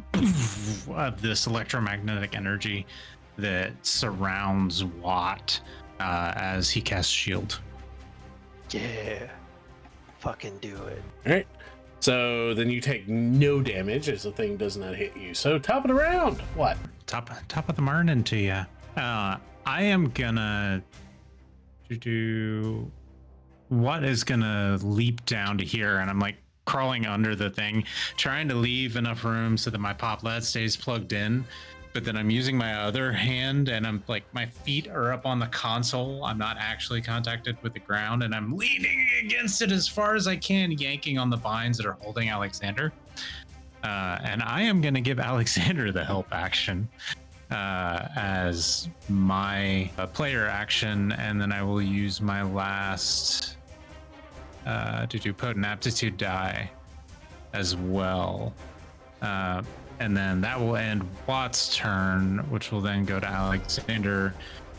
this electromagnetic energy that surrounds Watt as he casts shield. Yeah. Fucking do it. All right. So then you take no damage as the thing does not hit you. So top of the round. What? Top of the morning to you. I am gonna do. What is gonna leap down to here, and I'm like crawling under the thing, trying to leave enough room so that my pop LED stays plugged in. But then I'm using my other hand, and I'm like, my feet are up on the console. I'm not actually contacted with the ground, and I'm leaning against it as far as I can, yanking on the vines that are holding Alexander. And I am going to give Alexander the help action as my player action, and then I will use my last to do potent aptitude die as well. And then that will end Watt's turn, which will then go to Alexander,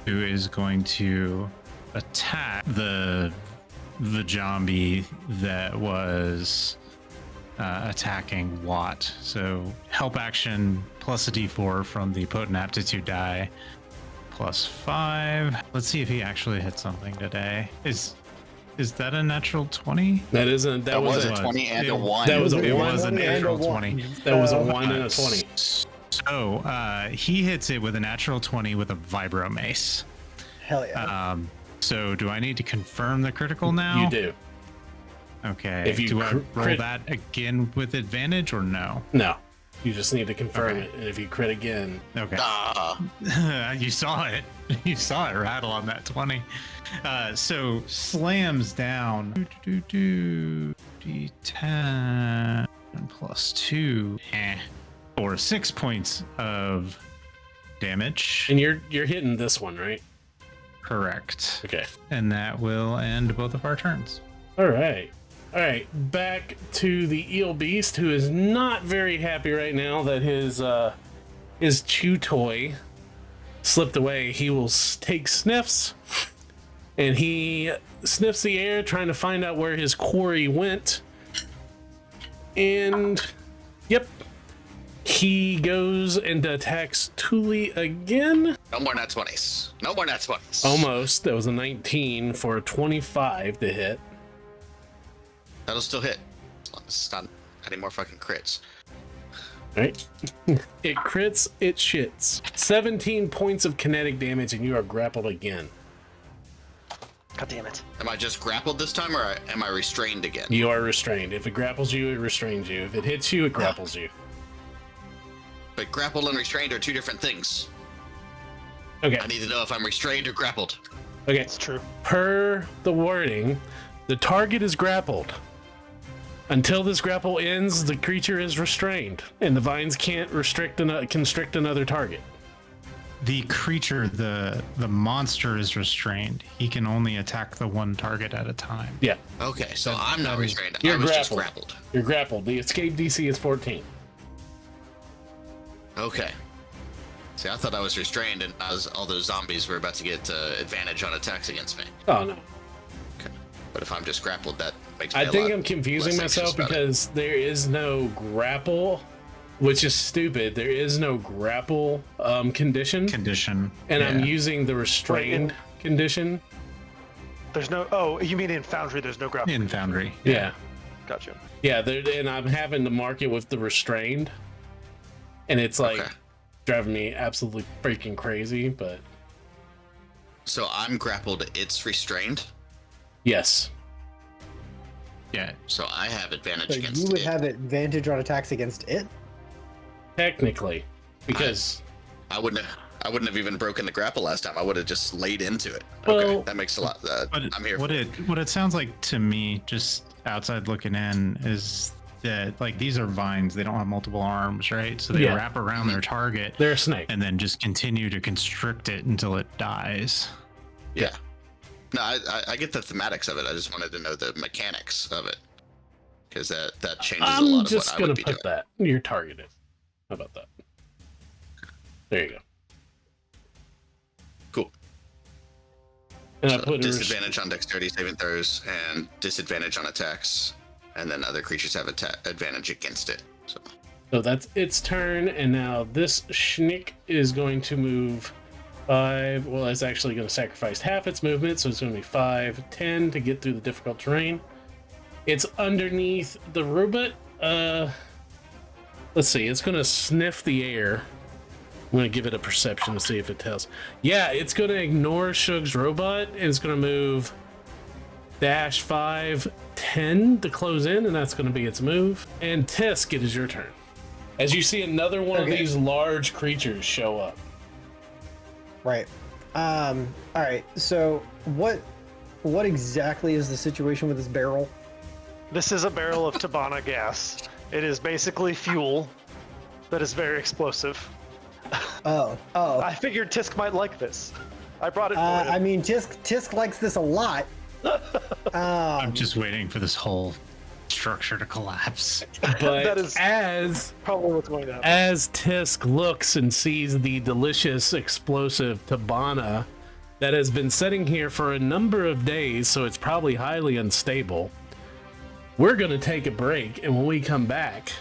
who is going to attack the zombie that was attacking Watt. So help action plus a d4 from the potent aptitude die plus 5. Let's see if he actually hit something today. Is that a natural 20? That isn't. That was a 20 and a 1. That was a It 1 was a and a natural 1. 20. That was a 1 and a 20. So he hits it with a natural 20 with a vibro mace. Hell yeah. So do I need to confirm the critical now? You do. Okay. If you do I roll crit- that again with advantage or no? No. You just need to confirm Okay. it. And if you crit again, Okay. Ah, You saw it. You saw it rattle on that 20. So slams down. D10 plus 2 for 6 points of damage. and you're hitting this one, right? Correct. Okay. And that will end both of our turns. All right. Back to the eel beast, who is not very happy right now that his chew toy slipped away. He will take sniffs, and he sniffs the air, trying to find out where his quarry went. And yep, he goes and attacks Thule again. no more nat 20s. No more nat 20s. Almost. That was a 19 for a 25 to hit. That'll still hit. As long as it's not any more fucking crits. Right? It crits, it shits. 17 points of kinetic damage, and you are grappled again. God damn it. Am I just grappled this time, or am I restrained again? You are restrained. If it grapples you, it restrains you. If it hits you, it grapples you. But grappled and restrained are two different things. Okay. I need to know if I'm restrained or grappled. Okay. It's true. Per the wording, the target is grappled. Until this grapple ends, the creature is restrained, and the vines can't constrict another target. The creature, the monster is restrained. He can only attack the one target at a time. Yeah. Okay, so I'm not restrained. You're I was just grappled. grappled. You're grappled. The escape DC is 14. Okay. See, I thought I was restrained, and all those zombies were about to get advantage on attacks against me. Oh no. Okay. But if I'm just grappled, that makes me I a think lot I'm confusing less anxious myself about it. because there is no grapple, which is stupid. There is no grapple condition, and I'm Yeah. using the restrained condition. There's no. Oh, you mean in Foundry? There's no grapple. In Foundry. Yeah. Gotcha. Yeah, and I'm having to mark it with the restrained, and it's like Okay. driving me absolutely freaking crazy. But So I'm grappled, it's restrained, yes, Yeah. so I have advantage So against you would it. have advantage on attacks against it. technically, because I wouldn't have even broken the grapple last time. I would have just laid into it. Well- Okay, that makes a lot. But I'm here. what for it sounds like to me, just outside looking in, is that like these are vines. They don't have multiple arms, right? So they Yeah. wrap around their target they're a snake. and then just continue to constrict it until it dies. Yeah. No, I get the thematics of it. I just wanted to know the mechanics of it, because that changes a I'm lot of just what I gonna would be put doing. that you're targeted. How about that? There you go. Cool. And I So put a disadvantage on dexterity saving throws and disadvantage on attacks, and then other creatures have advantage against it. So that's its turn, and now this schnick is going to move 5. Well, it's actually going to sacrifice half its movement, so it's going to be 5, 10 to get through the difficult terrain. It's underneath the robot. Let's see. It's going to sniff the air. I'm going to give it a perception to see if it tells. Yeah, it's going to ignore Shug's robot, and it's going to move -5, 10 to close in, and that's going to be its move. And Tisk, it is your turn. As you see another one of Okay. these large creatures show up. Right. All right. So what exactly is the situation with this barrel? This is a barrel of Tabana gas. It is basically fuel that is very explosive. Oh. I figured Tisk might like this. I brought it for I him. mean, Tisk likes this a lot. I'm just waiting for this whole structure to collapse. But That is- as Probably what's going to happen. as Tisk looks and sees the delicious explosive Tabana that has been sitting here for a number of days, so it's probably highly unstable, we're going to take a break, and when we come back,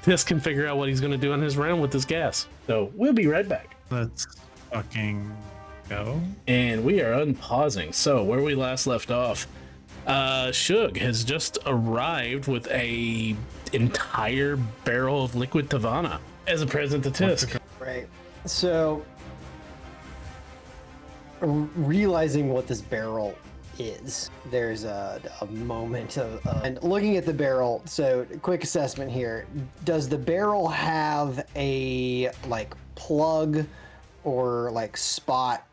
Tisk can figure out what he's going to do on his round with this gas. So we'll be right back. Let's fucking go. And we are unpausing. So where we last left off, Shug has just arrived with a entire barrel of liquid Tavana as a present to Tisk. Right. So realizing what this barrel is, there's a moment of and looking at the barrel. So quick assessment here: does the barrel have a like plug or like spot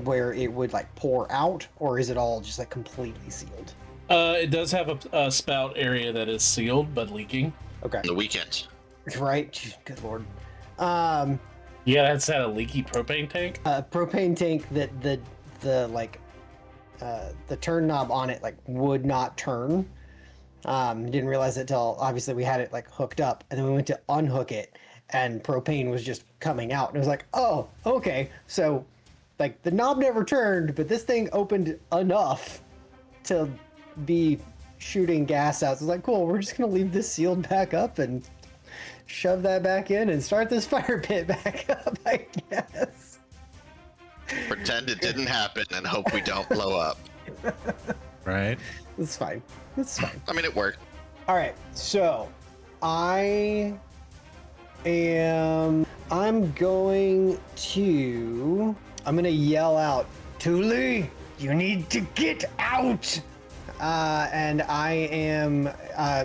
where it would like pour out, or is it all just like completely sealed? It does have a spout area that is sealed but leaking. Okay. On the weekend. Right. Good lord. Yeah, it's had a leaky propane tank. Propane tank that the like the turn knob on it like would not turn. Didn't realize it till obviously we had it like hooked up, and then we went to unhook it, and propane was just coming out, and it was like, oh, okay. So like the knob never turned, but this thing opened enough to be shooting gas out. So it's like, cool, we're just gonna leave this sealed back up and shove that back in and start this fire pit back up, I guess. Pretend it didn't happen and hope we don't blow up. Right? It's fine. It's fine. I mean, it worked. All right, so I'm going to yell out, Thule, you need to get out. And I am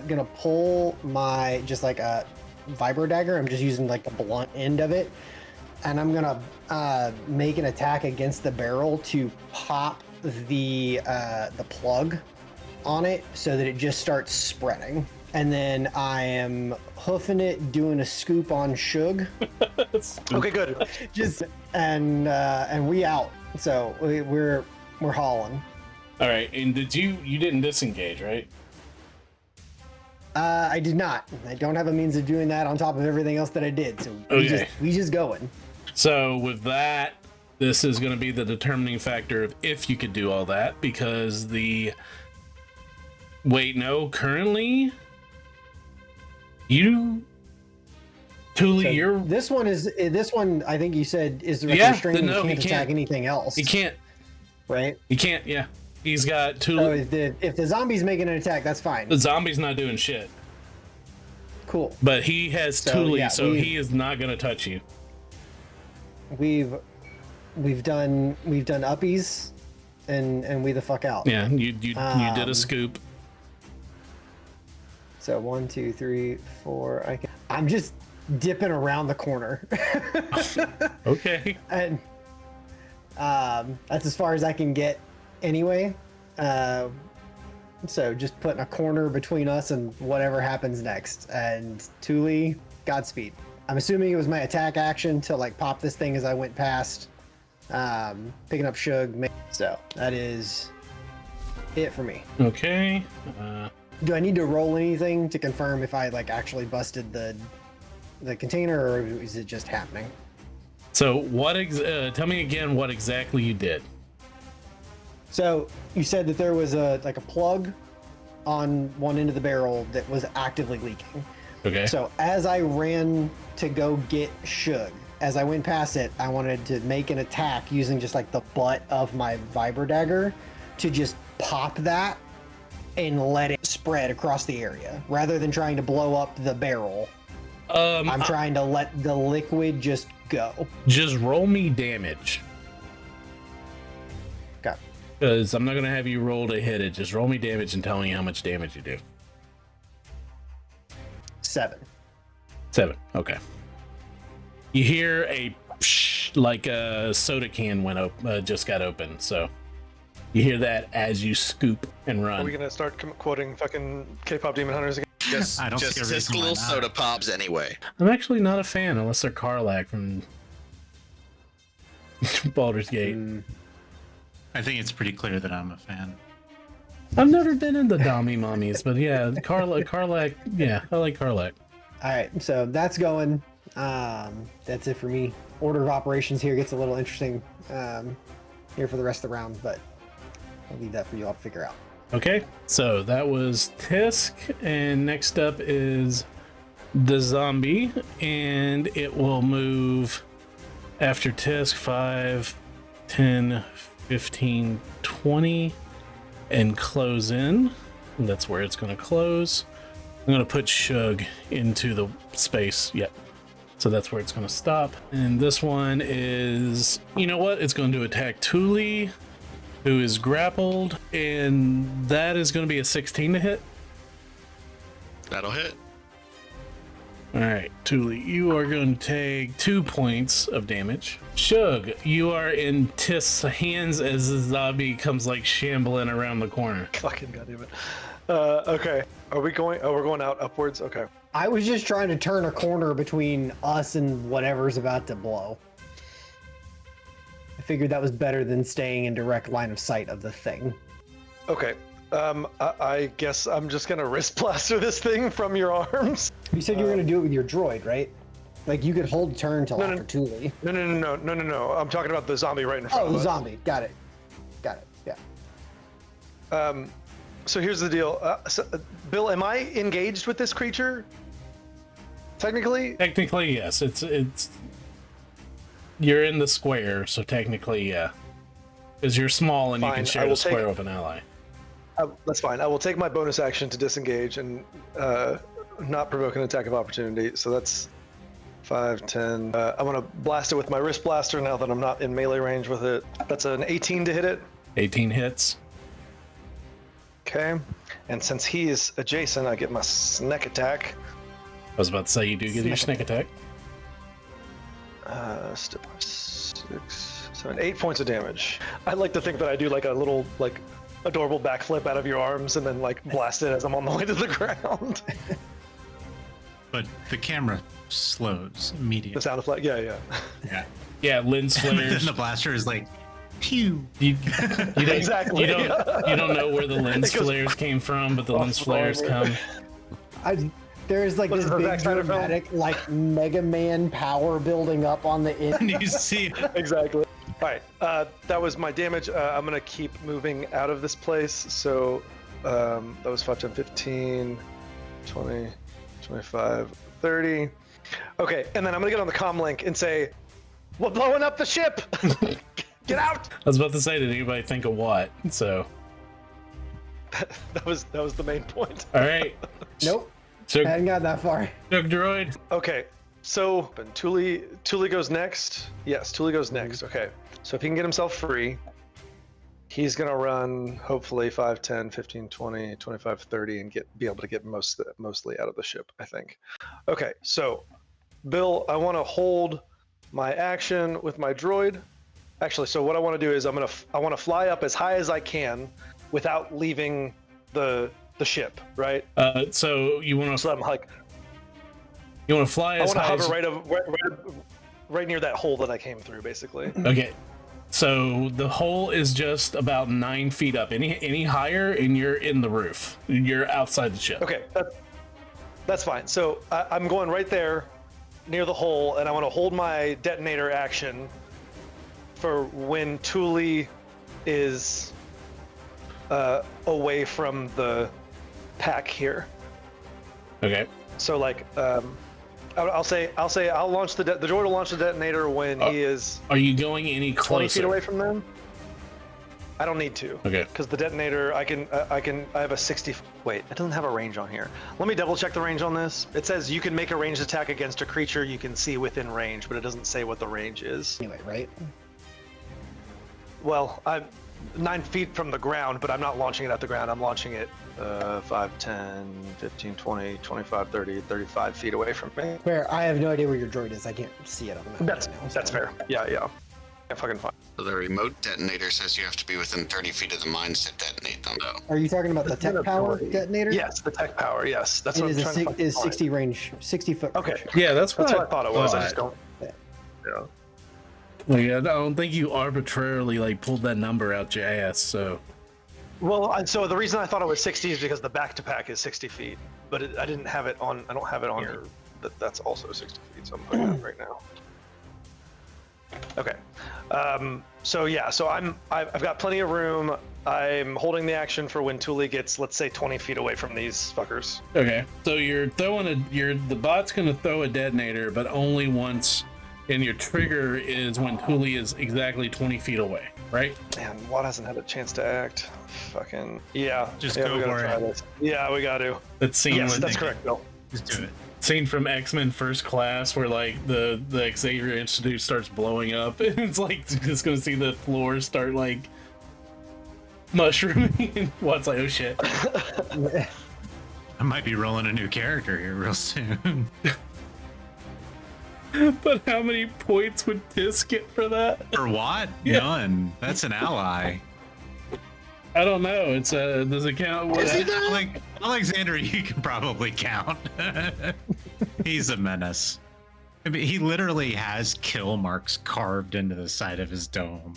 going to pull my, just like a vibro dagger. I'm just using like the blunt end of it. And I'm going to make an attack against the barrel to pop the plug on it so that it just starts spreading. And then I am hoofing it, doing a scoop on Shug. Okay, good. Just and we out. So we're hauling. All right, and you didn't disengage, right? I did not. I don't have a means of doing that on top of everything else that I did. So we just going. So with that, this is going to be the determining factor of if you could do all that, because currently Thule, So you're this one. I think you said is the restrained. no, He he can't attack anything else. he can't Right. he can't. Yeah, he's got Thule. So if the zombie's making an attack, that's fine. The zombie's not doing shit, Cool. but he has So, Thule, yeah, so he is not going to touch you. We've done uppies, and we the fuck out. Yeah, you did a scoop. So 1, 2, 3, 4. I'm just dipping around the corner. Okay. And that's as far as I can get anyway. So just putting a corner between us and whatever happens next. And Thule, Godspeed. I'm assuming it was my attack action to like pop this thing as I went past, picking up Shug. So that is it for me. Okay. Do I need to roll anything to confirm if I like actually busted the container, or is it just happening? So tell me again what exactly you did. So you said that there was a plug on one end of the barrel that was actively leaking. Okay. So as I ran to go get Shug, as I went past it, I wanted to make an attack using just like the butt of my vibro dagger to just pop that and let it spread across the area rather than trying to blow up the barrel. I'm trying to let the liquid just go. Just roll me damage. Okay. Because I'm not going to have you roll to hit it. Just roll me damage and tell me how much damage you do. 7. 7. Okay. You hear a psh, like a soda can just got open. So you hear that as you scoop and run. Are we gonna start quoting fucking K-pop Demon Hunters again? Just I don't see a reason why little not. soda pops anyway. I'm actually not a fan unless they're Karlach from Baldur's Gate. I think it's pretty clear that I'm a fan. I've never been into Dami Mummies, but yeah, Karlach, yeah, I like Karlach. All right, so that's going. That's it for me. Order of operations here gets a little interesting here for the rest of the round, but I'll leave that for you all to figure out. Okay, so that was Tisk, and next up is the zombie, and it will move after Tisk 5, 10, 15, 20, and close in. And that's where it's going to close. I'm going to put Shug into the space. Yep. So that's where it's going to stop. And this one is, you know what? It's going to attack Thule, who is grappled, and that is going to be a 16 to hit. That'll hit. All right, Thule, you are going to take 2 points of damage. Shug, you are in Tisk's hands as the zombie comes like shambling around the corner. Fucking goddamn it. Okay. Are we going? Oh, we're going out upwards. Okay. I was just trying to turn a corner between us and whatever's about to blow. I figured that was better than staying in direct line of sight of the thing. Okay. I guess I'm just gonna wrist blaster this thing from your arms. You said you were going to do it with your droid, right? Like you could hold turn till No, after Thule. No. I'm talking about the zombie right in front Oh, of the us. zombie. Got it. Yeah. So here's the deal. Bill, am I engaged with this creature? Technically? Technically, yes. It's you're in the square, so technically, yeah. Because you're small and you Fine, can I share will the square take- with an ally. That's fine. I will take my bonus action to disengage and not provoke an attack of opportunity. So that's 5, 10. I'm going to blast it with my wrist blaster now that I'm not in melee range with it. That's an 18 to hit it. 18 hits. Okay. And since he is adjacent, I get my snack attack. I was about to say you do get your sneak attack. Step 6, 7, 8 points of damage. I like to think that I do like a little like adorable backflip out of your arms and then like blast it as I'm on the way to the ground. But the camera slows The immediately. sound effect, yeah. Yeah. Yeah, lens And then flares. the blaster is like, pew. You don't, Exactly. You don't know where the lens It goes- flares came from, but the lens flares come. There's like What this is the big Zack Snyder film? dramatic like Mega Man power building up on the And end. you see Exactly. All right, that was my damage. I'm gonna keep moving out of this place. So that was 5, 10, 15, 20, 25, 30. Okay, and then I'm gonna get on the comm link and say, "We're blowing up the ship. Get out!" I was about to say, did anybody think of what? So, That was the main point. all right. Nope, Chug, hadn't got that far. Chug droid. Okay, so and Thule goes next. Yes, Thule goes next. Okay, so if he can get himself free, he's gonna run hopefully 5, 10, 15, 20, 25, 30 and be able to get mostly out of the ship, I think. Okay, so Bill, I want to hold my action with my droid. Actually, so what I want to do is I want to fly up as high as I can without leaving the ship, right? So you want So to I'm like, fly I as want to high hover as right near that hole that I came through, basically. Okay. So the hole is just about 9 feet up. Any higher, and you're in the roof. You're outside the ship. Okay, that's fine. So I'm going right there near the hole, and I want to hold my detonator action for when Thule is away from the pack here. Okay. So like, I'll say I'll launch the droid will launch the detonator when he is Are you going any 20 closer? feet away from them. I don't need to. Okay. Because the detonator, I have a 60. Wait, it doesn't have a range on here. Let me double check the range on this. It says you can make a ranged attack against a creature you can see within range, but it doesn't say what the range is. Anyway, right? Well, I'm 9 feet from the ground, but I'm not launching it at the ground. I'm launching it 5, 10, 15, 20, 25, 30, 35 feet away from me. Where I have no idea where your droid is. I can't see it on the map. That's right now, that's so- fair. Yeah. I fucking fine. So the remote detonator says you have to be within 30 feet of the mines to detonate them, though. Are you talking about the tech power detonator? Yes, the tech power. Yes, that's It what is I'm a trying to is find. 60 range, 60 foot. Okay, range. Yeah, that's what, that's what I thought it was. I just don't. Yeah. Yeah. Like, I don't think you arbitrarily like pulled that number out your ass. So Well, so the reason I thought it was 60 is because the back to pack is 60 feet, but I didn't have it on. I don't have it on here. That's also 60 feet, so I'm putting it right now. Okay. So yeah, so I've got plenty of room. I'm holding the action for when Thule gets, let's say, 20 feet away from these fuckers. okay. So you're throwing the bot's gonna throw a detonator, but only once. And your trigger is when Thule is exactly 20 feet away, right? Man, Watt hasn't had a chance to act. Fucking yeah. Just yeah, go we gotta for try it. this. Yeah, we got to. That scene Yes, with that's correct, Bill. just do it. scene from X-Men First Class where like the Xavier Institute starts blowing up and it's like just gonna see the floor start like mushrooming and Watt's like, oh shit. I might be rolling a new character here real soon. But how many points would Tisk get for that? For what? Yeah. None. That's an ally. I don't know. It's does it count? Like Alexander, you can probably count. He's a menace. I mean, he literally has kill marks carved into the side of his dome.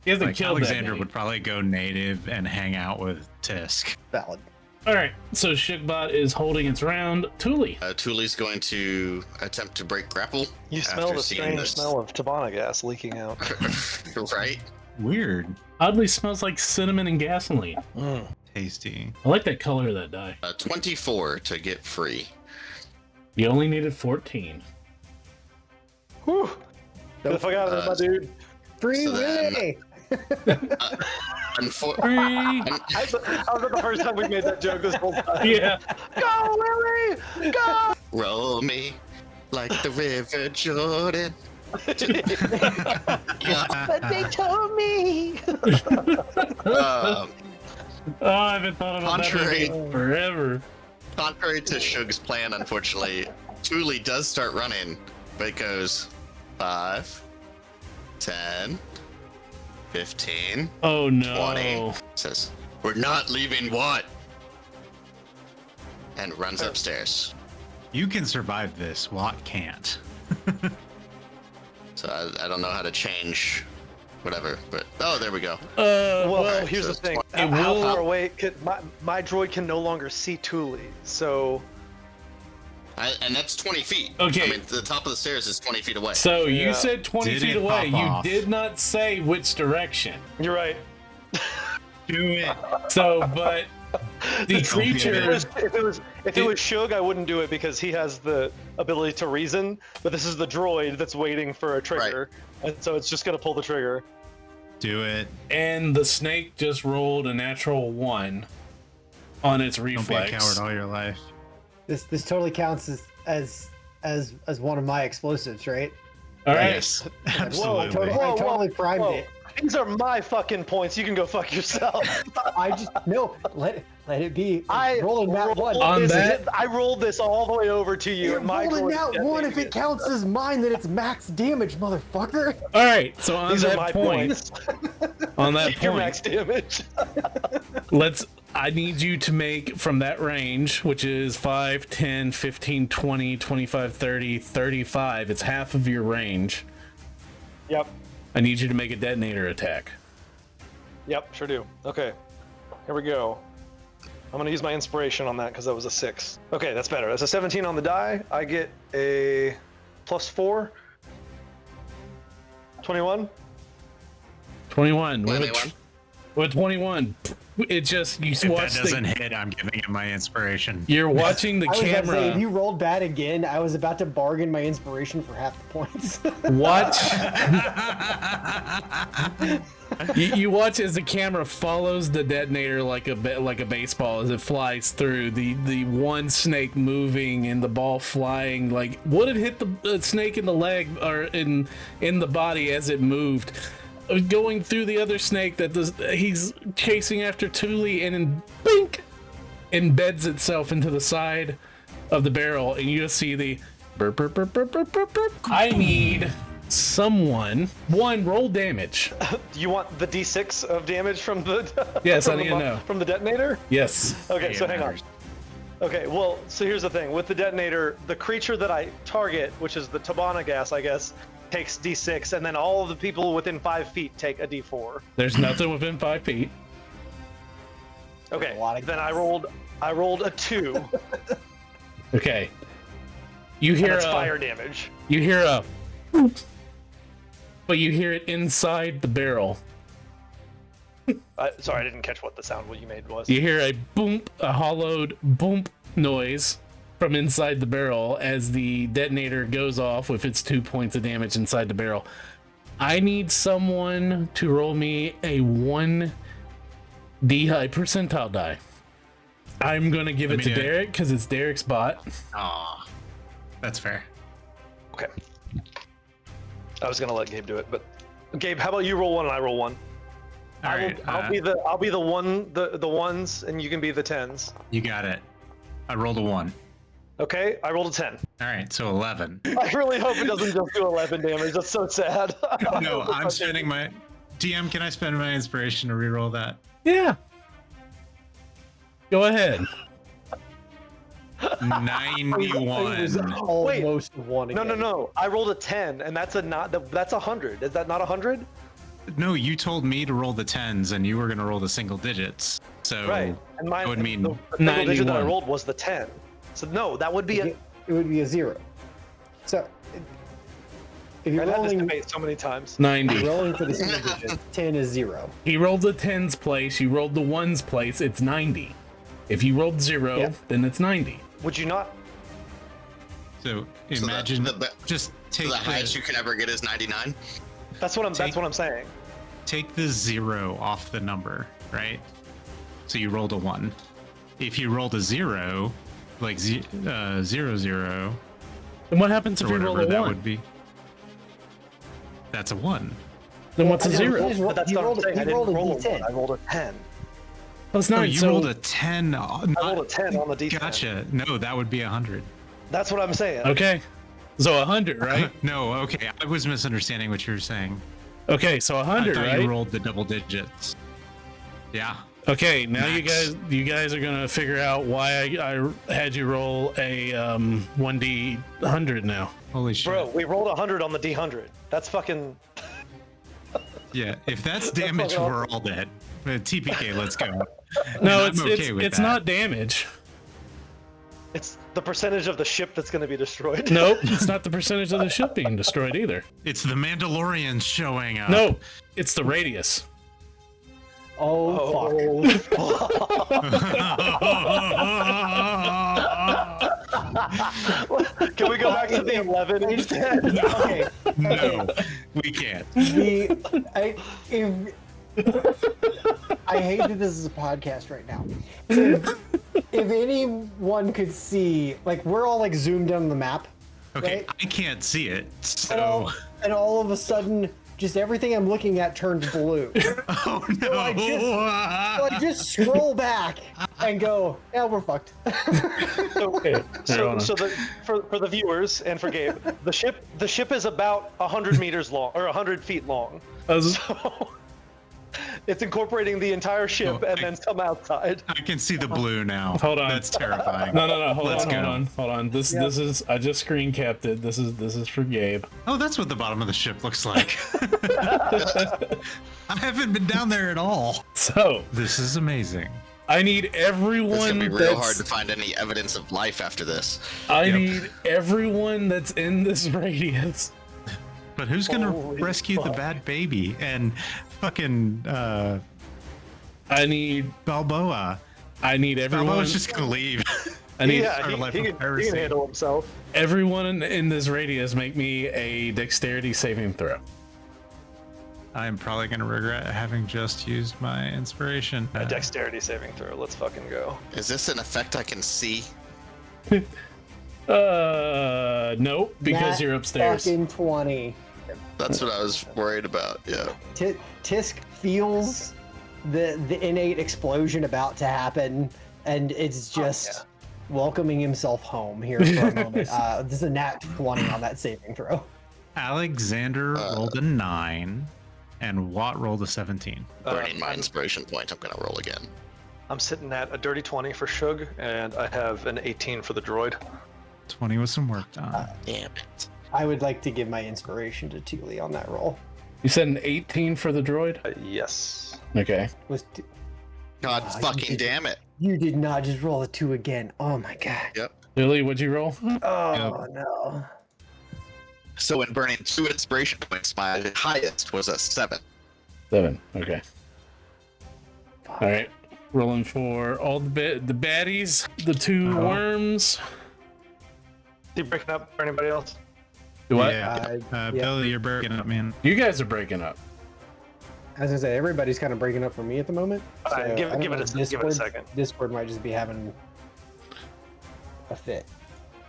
He hasn't Like, killed Alexander that many. would probably go native and hang out with Tisk. Valid. All right, so Shikbot is holding its round. Thule. Thule's going to attempt to break grapple. You smell after the seeing strange this. smell of Tabana gas leaking out. Right? Weird. Oddly smells like cinnamon and gasoline. Tasty. I like that color of that dye. 24 to get free. You only needed 14. Whew. Get the fuck out of there, my dude. Free So then- Willy! Free. I was the first time we made that joke this whole time. Yeah. Go, Willie! Go! Roll me like the River Jordan. But they told me! Oh, I haven't thought about Contrary- that in forever. Contrary to Shug's plan, unfortunately, Thule does start running, but it goes 5, 10, 15, Oh no. 20. Says, we're not leaving what? And runs upstairs. You can survive this. Watt can't. So I don't know how to change whatever. But oh, there we go. Well, Alright, here's so the thing. it How will- far away? My droid can no longer see Thule, so And that's 20 feet. Okay. I mean, the top of the stairs is 20 feet away. So you Yeah. said 20 Did feet it away. pop You off? did not say which direction. you're right. Do it. So, but the Don't be creature. an If it was Shug, I wouldn't do it because he has the ability to reason. But this is the droid that's waiting for a trigger, and so it's just gonna pull the trigger. Do it. And the snake just rolled a natural 1 on its Don't be a reflex. coward all your life. This totally counts as one of my explosives, right? All right. Yes, Whoa, absolutely. I totally primed it. These are my fucking points. You can go fuck yourself. I just no, let it be. I rolling that one. On this, that- I rolled this all the way over to you. You're and my rolling droid that one. If detonated it counts as mine, then it's max damage, motherfucker. All right. So on These are my that point, points. on that Your point, max damage. I need you to make from that range, which is 5, 10, 15, 20, 25, 30, 35. It's half of your range. Yep. I need you to make a detonator attack. Yep, sure do. Okay, here we go. I'm gonna use my inspiration on that because that was a 6. Okay, that's better. That's a 17 on the die. I get a +4. 21. 21. Well, With, anyone? with 21, it just you If that watch doesn't the. hit, I'm giving it my inspiration. You're watching the I was about to say, if camera. you rolled bad again, I was about to bargain my inspiration for half the points. Watch. You watch as the camera follows the detonator like a baseball as it flies through. The one snake moving and the ball flying. Like, would it hit the snake in the leg or in the body as it moved? Going through the other snake he's chasing after Thule, and then bink embeds itself into the side of the barrel, and you just see the burp, burp, burp, burp, burp, burp, burp. I need someone roll damage. Do you want the D6 of damage from the? Yes, from I need to know. From the detonator. Yes. Okay, Yeah, so it hang on. matters. Okay, well, so here's the thing. With the detonator, the creature that I target, which is the Tabana gas, I guess, takes D6, and then all of the people within 5 feet take a D4. There's nothing within 5 feet. Okay, A lot of then gas. I rolled a 2, Okay. You and hear that's a fire damage. you hear a boop, but you hear it inside the barrel. Sorry, I didn't catch what the sound what you made was. You hear a boom, a hollowed boom noise from inside the barrel as the detonator goes off with its 2 points of damage inside the barrel. I need someone to roll me a 1d high percentile die. I'm gonna give Let it me to do it. Derek because it's Derek's bot. Aw, that's fair. Okay. I was gonna let Gabe do it, but Gabe, how about you roll 1 and I roll 1? All right, I'll be the ones, and you can be the 10s. you got it. I rolled a 1. Okay, I rolled a 10. All right, so 11. I really hope it doesn't just do 11 damage. That's so sad. No, I'm spending my DM. Can I spend my inspiration to reroll that? Yeah. Go ahead. 91. Almost one No, again. no. I rolled a 10, and that's that's 100. Is that not 100? No, you told me to roll the 10s, and you were gonna roll the single digits. So Right. And mine that would mean the single digit that I 91. rolled was the 10. So no, that would be a. It would be a 0. So if you're I've had this rolling, debate so many times. 90. rolling for the single digit, 10 is 0. He rolled the 10's place, you rolled the 1's place, it's 90. If you rolled 0, Yeah. then it's 90. Would you not? so. Imagine the- just take The highest the, you can ever get is 99. That's what I'm Take- saying. take the 0 off the number, right? So you rolled a 1. If you rolled a 0, like 0, 0, And what happens if or you roll whatever a that 1? would be, that's a 1. Then what's a Yeah, 0? he's- But that's You not what rolled I'm a- saying. you I didn't rolled a roll a D10. 1. I rolled a 10. That's No, 9. you so rolled a 10. I rolled a 10 on the D10. Gotcha. No, that would be 100. That's what I'm saying. okay. So 100, right? No, okay. I was misunderstanding what you were saying. Okay, so I 100, thought right? you rolled the double digits. Yeah. Okay, now Max. you guys are gonna figure out why I had you roll a 1d 100 now. Holy shit. Bro, we rolled 100 on the D100. That's fucking. Yeah, if that's damage, we're all dead. TPK, let's go. No, I'm okay with it's that. not damage. It's the percentage of the ship that's going to be destroyed. Nope, it's not the percentage of the ship being destroyed either. It's the Mandalorians showing up. No, it's the radius. Oh, Can we go back to the 11 instead? okay. No, we can't. I hate that this is a podcast right now. If anyone could see, like, we're all like zoomed in on the map. Okay, Right? I can't see it, And so. all of a sudden, just everything I'm looking at turns blue. Oh no! So I just scroll back and go, yeah, we're fucked. For the viewers and for Gabe, the ship is about 100 meters long or 100 feet long. So it's incorporating the entire ship and then some outside. I can see the blue now. Hold on. That's terrifying. No, hold Let's on. go. This is I just screen capped it. This is for Gabe. Oh, that's what the bottom of the ship looks like. I haven't been down there at all. So This is amazing. I need everyone It's gonna be real that's hard to find any evidence of life after this. I Yep. need everyone that's in this radius. But who's gonna Holy rescue the fuck. bad baby and fucking I need Balboa? everyone. Balboa's just gonna leave. I need Yeah, our he life can of piracy. handle himself. everyone in this radius make me a dexterity saving throw. I'm probably gonna regret having just used my inspiration. A dexterity saving throw. Let's fucking go. Is this an effect I can see? Nope, because Nat you're upstairs. Fucking 20. That's what I was worried about. Yeah. Tisk feels the innate explosion about to happen, and it's just welcoming himself home here for a moment. This is a nat 20 on that saving throw. Alexander rolled a 9, and Watt rolled a 17. Burning my inspiration point. I'm gonna roll again. I'm sitting at a dirty 20 for Shug, and I have an 18 for the droid. 20 with some work done. Damn it. I would like to give my inspiration to Thule on that roll. You said an 18 for the droid? Yes. Okay. God you fucking did- damn it. You did not just roll a 2 again. Oh my god. Yep. Lily, what'd you roll? Oh no. So in burning 2 inspiration points, my highest was a 7. 7. Okay. All right. Rolling for all the baddies, the 2 worms. You breaking up for anybody else? Do what? Yeah. yeah. Billy, you're breaking up, man. You guys are breaking up. As I say, everybody's kind of breaking up for me at the moment. All right, so give I don't it know a- if give it a second. Discord might just be having a fit.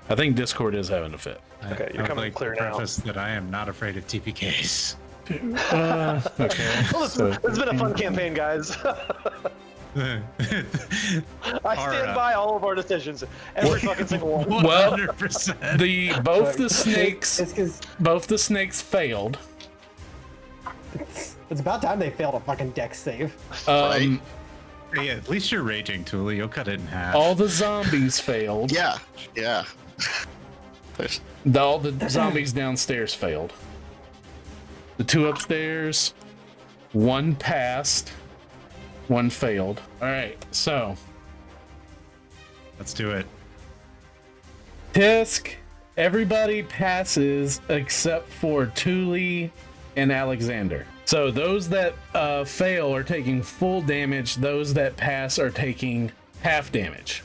I think Discord is having a fit. Okay, you're I would coming like clear to now. preface that I am not afraid of TPKs. Okay. Well, so- it's been a fun campaign, guys. I stand by all of our decisions, every fucking single one. Well, 100%. both the snakes It's 'cause both the snakes failed. it's about time they failed a fucking dex save. Um, Yeah, at least you're raging, Thule. You'll cut it in half. all the zombies failed. Yeah. Yeah. There's- All the zombies downstairs failed. The 2 upstairs, 1 passed, 1 failed. All right, so Let's do it. Tisk, everybody passes except for Thule and Alexander. So those that fail are taking full damage. Those that pass are taking half damage.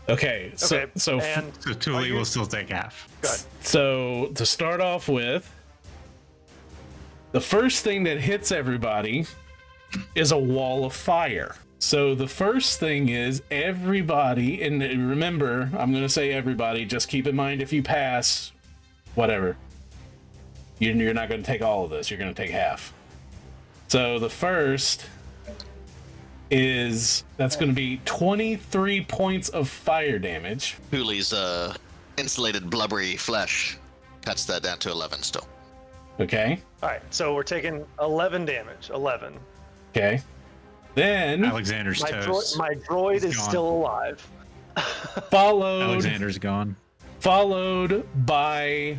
Okay, so Okay, so and So Thule will still take half. good. So to start off with, the first thing that hits everybody is a wall of fire. So the first thing is everybody, and remember, I'm going to say everybody, just keep in mind if you pass, whatever, you're not going to take all of this, you're going to take half. So the first is, that's going to be 23 points of fire damage. Thule's insulated blubbery flesh cuts that down to 11 still. Okay. All right, so we're taking 11 damage. 11. Okay. Then Alexander's toast. My droid He's is gone. still alive. Alexander's gone. followed by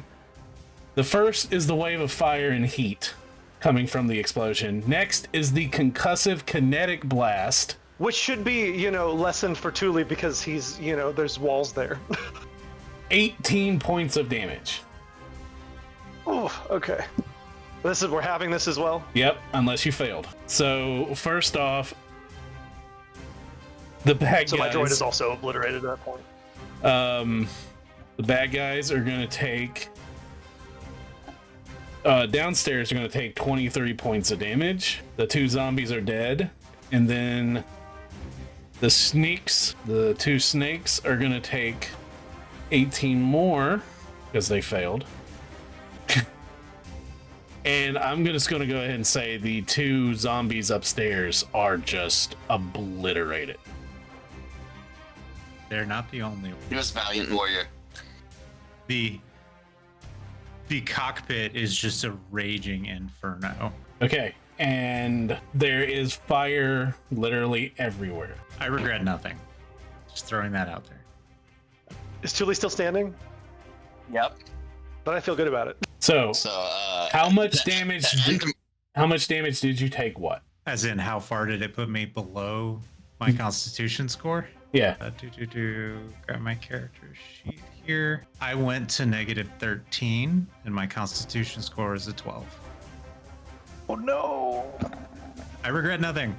the first is the wave of fire and heat. coming from the explosion. Next is the concussive kinetic blast. Which should be, lessened for Thule because he's, there's walls there. 18 points of damage. Oh, okay. We're having this as well? Yep, unless you failed. So, first off, the bad guys... So my droid is also obliterated at that point. The bad guys are going to take... downstairs are going to take 23 points of damage. The 2 zombies are dead. And then the sneaks, the 2 snakes, are going to take 18 more because they failed. And I'm just going to go ahead and say the 2 zombies upstairs are just obliterated. They're not the only one. He was valiant warrior. The cockpit is just a raging inferno. Okay, and there is fire literally everywhere. I regret nothing. Just throwing that out there. Is Thule still standing? Yep. But I feel good about it. So, how much the damage? end- How much damage did you take? What? As in, how far did it put me below my Constitution score? Yeah. Grab my character sheet here. I went to -13, and my Constitution score is a 12. Oh no! I regret nothing.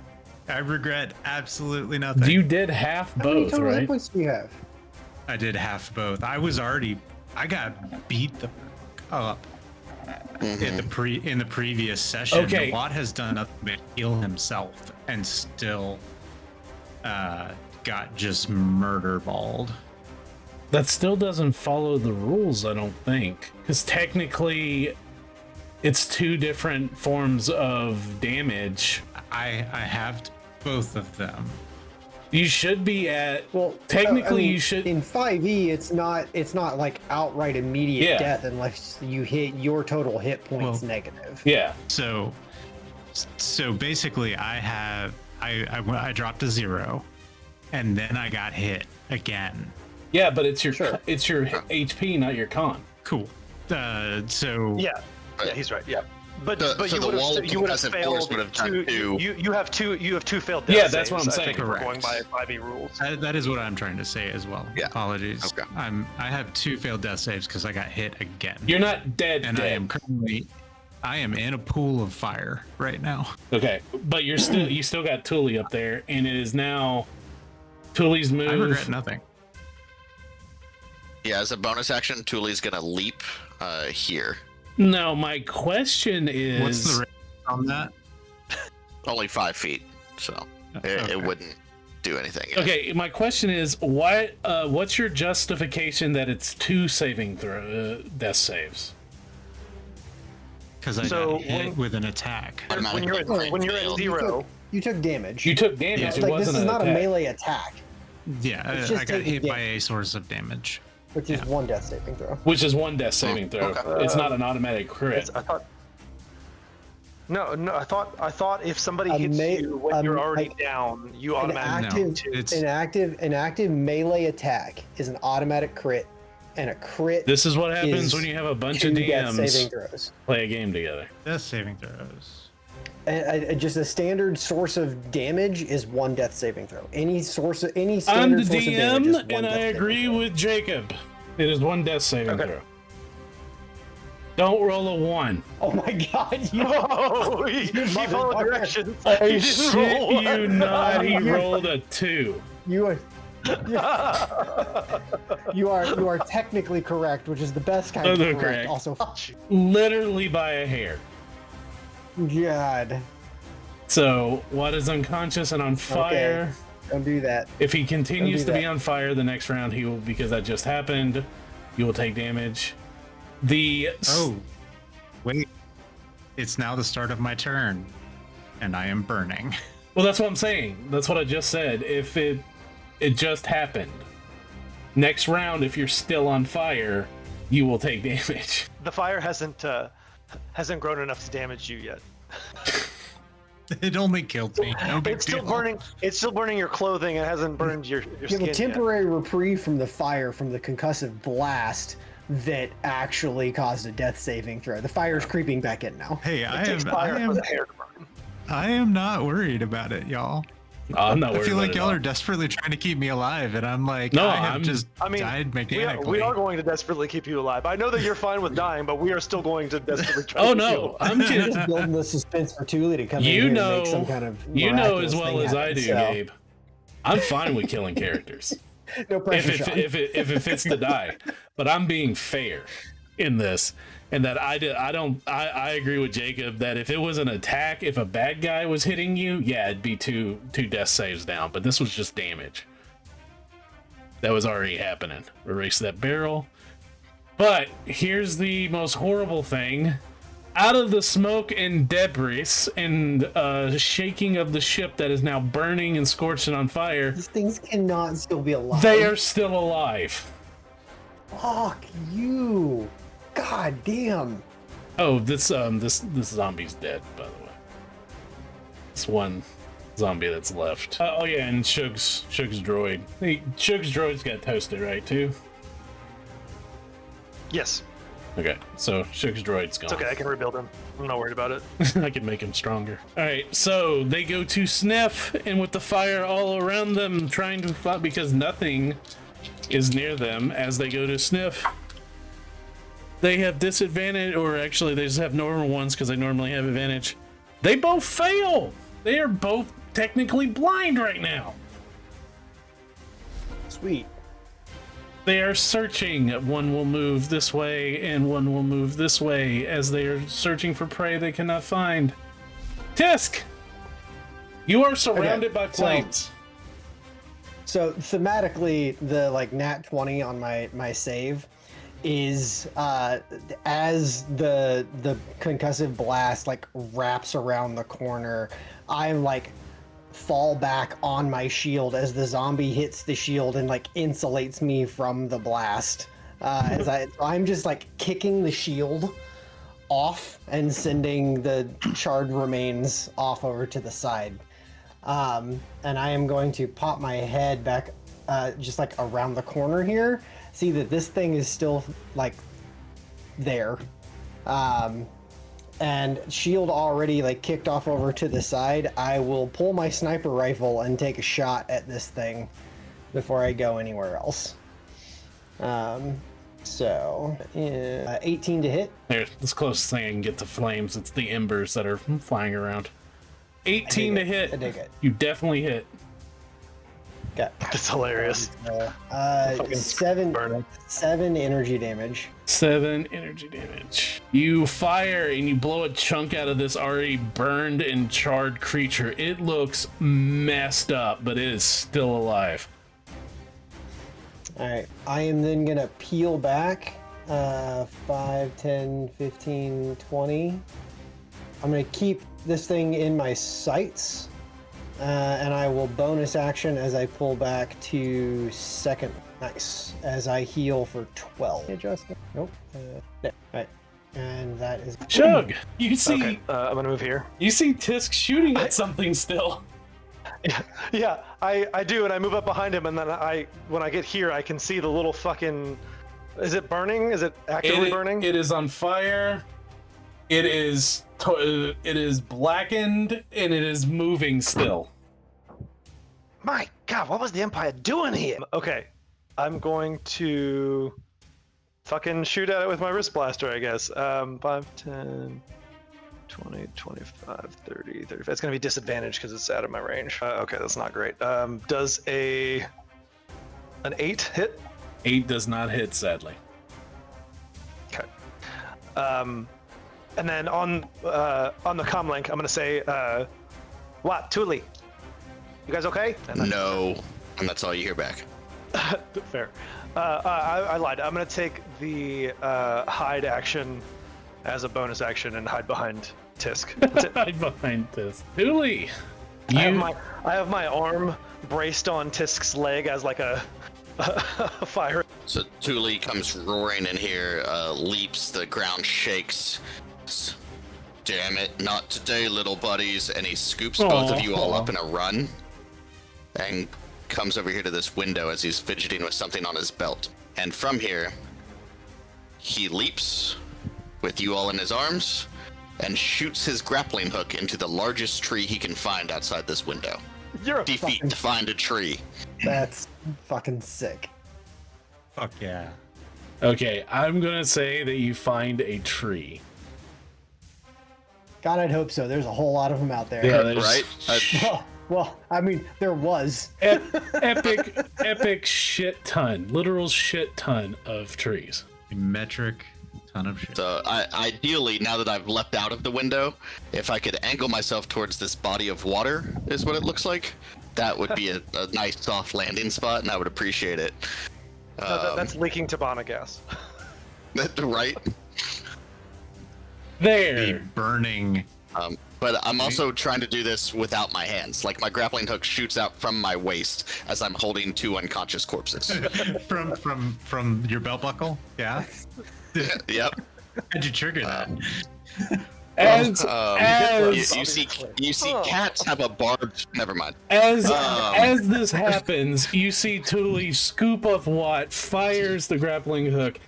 I regret absolutely nothing. You did half How many both, total hit right? points do you have? I did half both. I got beat the fuck up in the previous session. Okay. Watt has done nothing but heal himself and still got just murder balled. That still doesn't follow the rules, I don't think, because technically, it's 2 different forms of damage. I have both of them. You should be at. Well, Technically, you should. In 5e, it's not like outright immediate Yeah. death unless you hit your total hit points Well, negative. Yeah. So basically, I dropped to 0, and then I got hit again. Yeah, but it's your Sure. it's your HP, not your con. Cool. So Yeah, Right. yeah, he's right. Yeah, but So you the would wall have concussive force failed. would have done 2. You have two failed death Yeah, that's what saves, I'm I think, saying. if we're going Correct. by 5e rules. that is what I'm trying to say as well. Yeah. Apologies. Okay. I have 2 failed death saves because I got hit again. You're not dead. and dead. I am in a pool of fire right now. Okay, but you still got Thule up there, and it is now Thule's move. I regret nothing. Yeah, as a bonus action, Thule's gonna leap here. No, my question is, What's the rate on that? Only 5 feet, so Okay. it wouldn't do anything. yet. okay, my question is, what's your justification that it's 2 saving throw death saves? Because I So, got hit when- with an attack. Automatically When you're at failed. 0, You took damage. You took damage. Yeah. It like, wasn't this is an not attack. a melee attack, Yeah, It's just I got taking hit by damage. a source of damage. which is 1 death saving throw. Which is 1 death saving throw. okay. It's not an automatic crit. I thought. No, I thought if somebody A hits ma- you when you're already like, down, you An automatically. active, an active melee attack is an automatic crit, and a crit This is what happens is when you have a bunch 2 of death saving DMs throws. play a game together. Death saving throws. And just a standard source of damage is 1 death saving throw. Any I'm standard the source of damage is DM, 1 and I death saving agree throw. with Jacob. It is 1 death saving Okay. throw. Don't roll a 1. Oh my god! You, Oh, he followed motherfucker. directions. I He didn't roll shit you one. not. He rolled a 2. you are. You are technically correct, which is the best kind of No, correct. correct. Also, Literally by a hair. God, So, Watt is unconscious and on fire. don't do that. If he continues Don't to do be on fire the next round, he will, because that just happened, you will take damage. Oh, wait. It's now the start of my turn, and I am burning. Well, that's what I'm saying. That's what I just said. If it just happened. Next round, if you're still on fire, you will take damage. The fire hasn't grown enough to damage you yet. It only killed me. No big It's still deal. burning. It's still burning your clothing. It hasn't burned your You have skin a yet. temporary reprieve from the fire from the concussive blast, that actually caused a death saving throw. The fire's creeping back in now. Hey, It takes fire for the hair to burn. I am not worried about it, y'all. I'm not I worried feel about like it y'all at are desperately trying to keep me alive, and I'm like, No, I have I'm- just I mean, died we mechanically. are going to desperately keep you alive. I know that you're fine with dying, but we are still going to desperately try Oh to keep you no, alive. I'm just Just building the suspense for Thule to come in you here know, and make some kind of you know miraculous as well thing as I happen, do, so, Gabe. I'm fine with killing characters No if pressure, it, Sean. if it if it fits the die, but I'm being fair in this, and that I agree with Jacob that if it was an attack, if a bad guy was hitting you, yeah, it'd be two death saves down. But this was just damage that was already happening. Erase that barrel. But here's the most horrible thing. Out of the smoke and debris and shaking of the ship that is now burning and scorching on fire, These things cannot still be alive. they are still alive. Fuck you. God damn. Oh, this zombie's dead, by the way. This one zombie that's left. Oh yeah, and Shug's droid. Hey, Shug's droid's got toasted, right, too? Yes, Okay, so Shug's droid's gone. it's okay. I can rebuild him. I'm not worried about it. I can make him stronger. Alright, so they go to sniff, and with the fire all around them, trying to fight because nothing is near them as they go to sniff. They have disadvantage, or actually they just have normal ones because they normally have advantage. They both fail! They are both technically blind right now. Sweet. They are searching. One will move this way and one will move this way as they are searching for prey they cannot find. Tisk! You are surrounded by flames. So thematically, the like nat 20 on my save is as the concussive blast like wraps around the corner, I'm like fall back on my shield as the zombie hits the shield and like insulates me from the blast. I'm just like kicking the shield off and sending the charred remains off over to the side. And I am going to pop my head back just like around the corner here. See that this thing is still like there. And shield already like kicked off over to the side. I will pull my sniper rifle and take a shot at this thing before I go anywhere else. 18 to hit. There's this closest thing I can get to flames. It's the embers that are flying around. 18 to hit. I dig it. You definitely hit. Got It's hilarious. Fucking burning. 7 energy damage. 7 energy damage. You fire and you blow a chunk out of this already burned and charred creature. It looks messed up, but it is still alive. Alright, I am then gonna peel back 5, 10, 15, 20. I'm gonna keep this thing in my sights. And I will bonus action as I pull back to second. Nice. As I heal for 12. Adjustment. Nope. There. Right. And that is. Chug, you see, Okay, I'm gonna move here. you see Tisk shooting at something still. Yeah, I do, and I move up behind him, and then when I get here, I can see the little fucking. Is it burning? Is it actively burning? It is on fire. It is blackened and it is moving still. My God, what was the Empire doing here? Okay, I'm going to fucking shoot at it with my wrist blaster, I guess. 5, 10, 20, 25, 30, 35. It's gonna be disadvantage because it's out of my range. Okay, that's not great. Does an 8 hit? 8 does not hit, sadly. Okay. And then on the comm link, I'm gonna say, "What, Thule? You guys okay?" And No, and that's all you hear back. Fair. I lied. I'm gonna take the hide action as a bonus action and hide behind Tisk. That's it. Hide behind this. Dooley! I have my arm braced on Tisk's leg as like a fire. So Thule comes roaring in here, leaps, the ground shakes. Damn it, not today, little buddies. And he scoops both of you all up in a run and comes over here to this window as he's fidgeting with something on his belt. And from here, he leaps with you all in his arms and shoots his grappling hook into the largest tree he can find outside this window. You're a 50 feet to find a tree. That's fucking sick. Fuck yeah. Okay, I'm gonna say that you find a tree. God, I'd hope so. There's a whole lot of them out there. Yeah, there's Right? Well, I mean, there was. epic shit ton, literal shit ton of trees. A metric ton of shit. So ideally, now that I've leapt out of the window, if I could angle myself towards this body of water, is what it looks like, that would be a nice soft landing spot, and I would appreciate it. that's leaking Tabana gas. Right? The There. burning. But I'm also trying to do this without my hands. Like, my grappling hook shoots out from my waist as I'm holding 2 unconscious corpses. from your belt buckle? Yeah. Yep. How'd you trigger that? As You see cats have a barbed. Never mind. as this happens, you see Thule scoop up Watt, fires the grappling hook,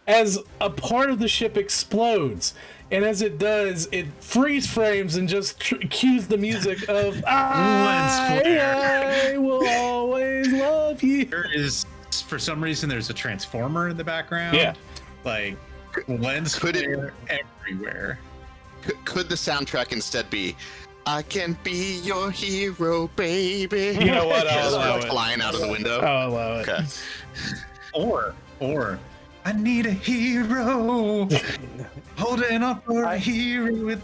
as a part of the ship explodes. And as it does, it freeze frames and just cues the music of I will always love you. There is, for some reason, there's a transformer in the background. Yeah. Like, lens Could it- flare everywhere. Could the soundtrack instead be I can be your hero, baby? You know what? As I'll allow we're it. flying out of the window. I'll allow it. Okay. Or, I need a hero. Holding up for a hero with.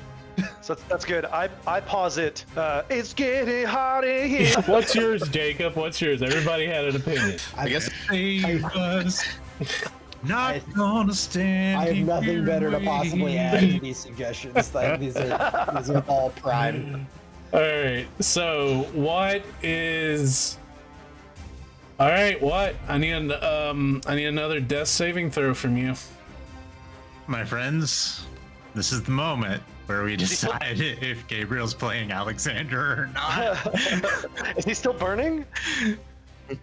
So that's good. I pause it. It's getting hot in here. What's yours, Jacob? What's yours? Everybody had an opinion. I guess Save us. Not gonna stand. I have nothing here better to waiting. possibly add to these suggestions. Like, these are all prime. All right. So what is? All right. What? I need another death saving throw from you. My friends, this is the moment where we decide if Gabriel's playing Alexander or not. Is he still burning?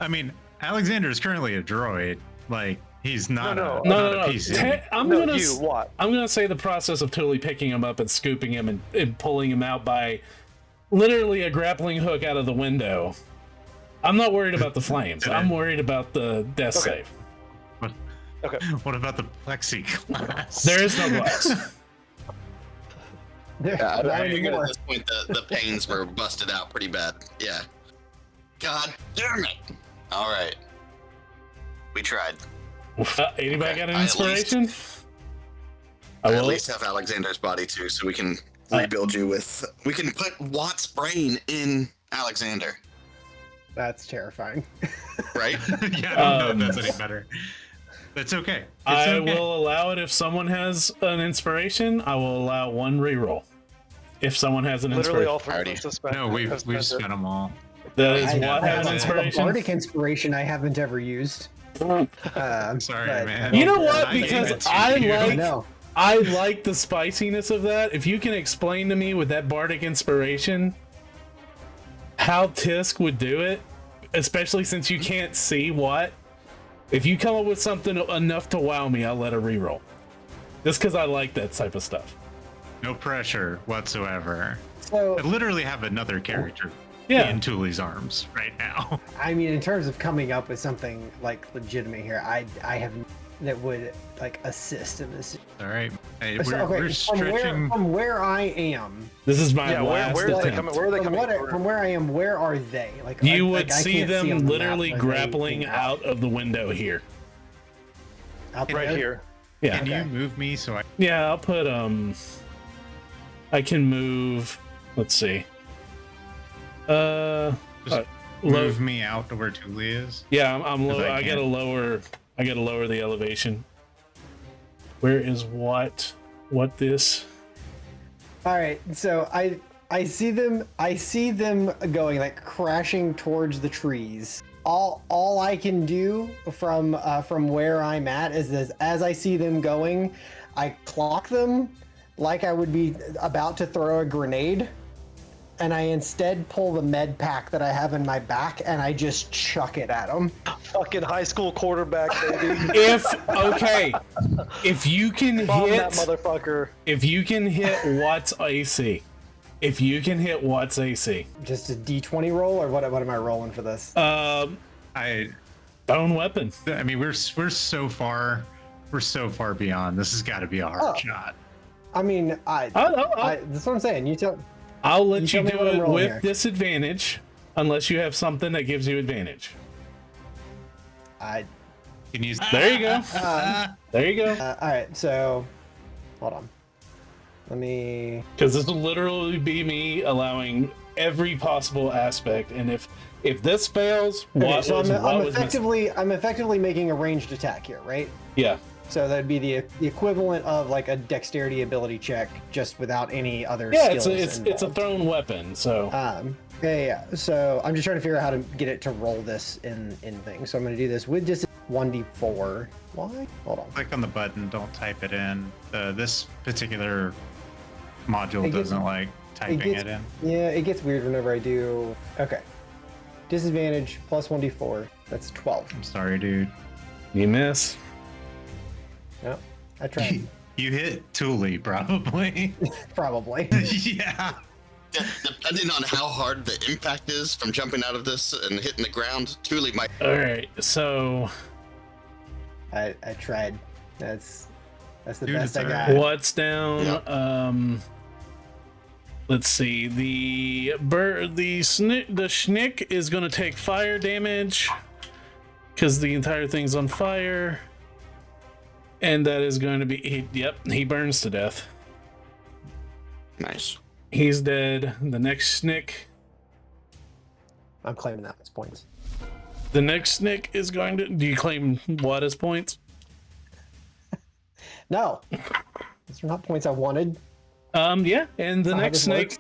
I mean, Alexander is currently a droid. Like, he's not No. not a PC. I'm No, gonna. you what? I'm gonna say the process of totally picking him up and scooping him and pulling him out by literally a grappling hook out of the window. I'm not worried about the flames. I'm worried about the death Okay. save. Okay. What about the plexiglass? There is no glass. I Not figured anymore. at this point the pains were busted out pretty bad. Yeah. God damn it. All right. We tried. Anybody Okay, got an I at least- inspiration? I I at will. least have Alexander's body too, so we can rebuild you with. We can put Watt's brain in Alexander, That's terrifying. right? Yeah, I don't know if that's any better. That's okay. It's I okay. will allow it if someone has an inspiration. I will allow one reroll. If someone has an Literally all inspiration. three of us have spent. No, we've have spent them all. Does I Watt have an have a inspiration? bardic inspiration I haven't ever used. Sorry, But- man. You know what? I gave Because it to I you. I like know. I like the spiciness of that. If you can explain to me with that bardic inspiration how Tisk would do it, especially since you can't see what, if you come up with something enough to wow me, I'll let a reroll. Just because I like that type of stuff. No pressure whatsoever. So, I literally have another character Yeah. in Thule's arms right now. I mean, in terms of coming up with something like legitimate here, I have that would like assist in this. All right. Hey, So, we're stretching. from where I am, This is my Yeah, last where are they attempt. coming? Where are they coming? from where I am, where are they? Like You I- would like, I see can't them on the map, literally but grappling they- out of the window here. out Right there? here. Yeah. Can Okay. you move me so I? Yeah, I'll put I can move. Let's see. Just Low, move me out to where Thule is? yeah, I'm low. If I I gotta can. lower. I gotta lower the elevation. Where is what? What this? All right, so I see them going like crashing towards the trees. All I can do from where I'm at is as I see them going, I clock them like I would be about to throw a grenade, and I instead pull the med pack that I have in my back and I just chuck it at him. Fucking high school quarterback, baby. If you can Bomb hit that motherfucker. if you can hit Watt's AC, if you can hit Watt's AC, Just a D20 roll, or what am I rolling for this? I own weapon. mean, we're so far beyond. This has got to be a hard shot. I mean, that's what I'm saying. You tell. I'll let you tell me do what I'm it rolling with here. disadvantage, unless you have something that gives you advantage. Can use. There you go. There you go. All right, so hold on. Let me. Because this will literally be me allowing every possible aspect, and if this fails, Okay, so I'm missing? effectively making a ranged attack here, right? Yeah. So that'd be the equivalent of like a dexterity ability check, just without any other Yeah, skills. it's a involved. thrown weapon, so Yeah. So I'm just trying to figure out how to get it to roll this in things. So I'm going to do this with just 1d4. Why? Hold on. Click on the button. Don't type it in. This particular module It gets- doesn't like typing gets- it in. Yeah, it gets weird whenever I do. Okay. Disadvantage plus 1d4. That's 12. I'm sorry, dude. you miss. Yep. I tried. You hit Thule, probably. Probably. Yeah. Depending on how hard the impact is from jumping out of this and hitting the ground, Thule might. All right, so I tried. That's the Dude, best it's I got. alright. what's down? Yeah. Let's see. The schnick is going to take fire damage because the entire thing's on fire, and that is going to be. He burns to death. Nice. He's dead. The next schnick. I'm claiming that as points. The next schnick is going to. Do you claim what as points? No. These are not points I wanted. Yeah, and the How next this snake works?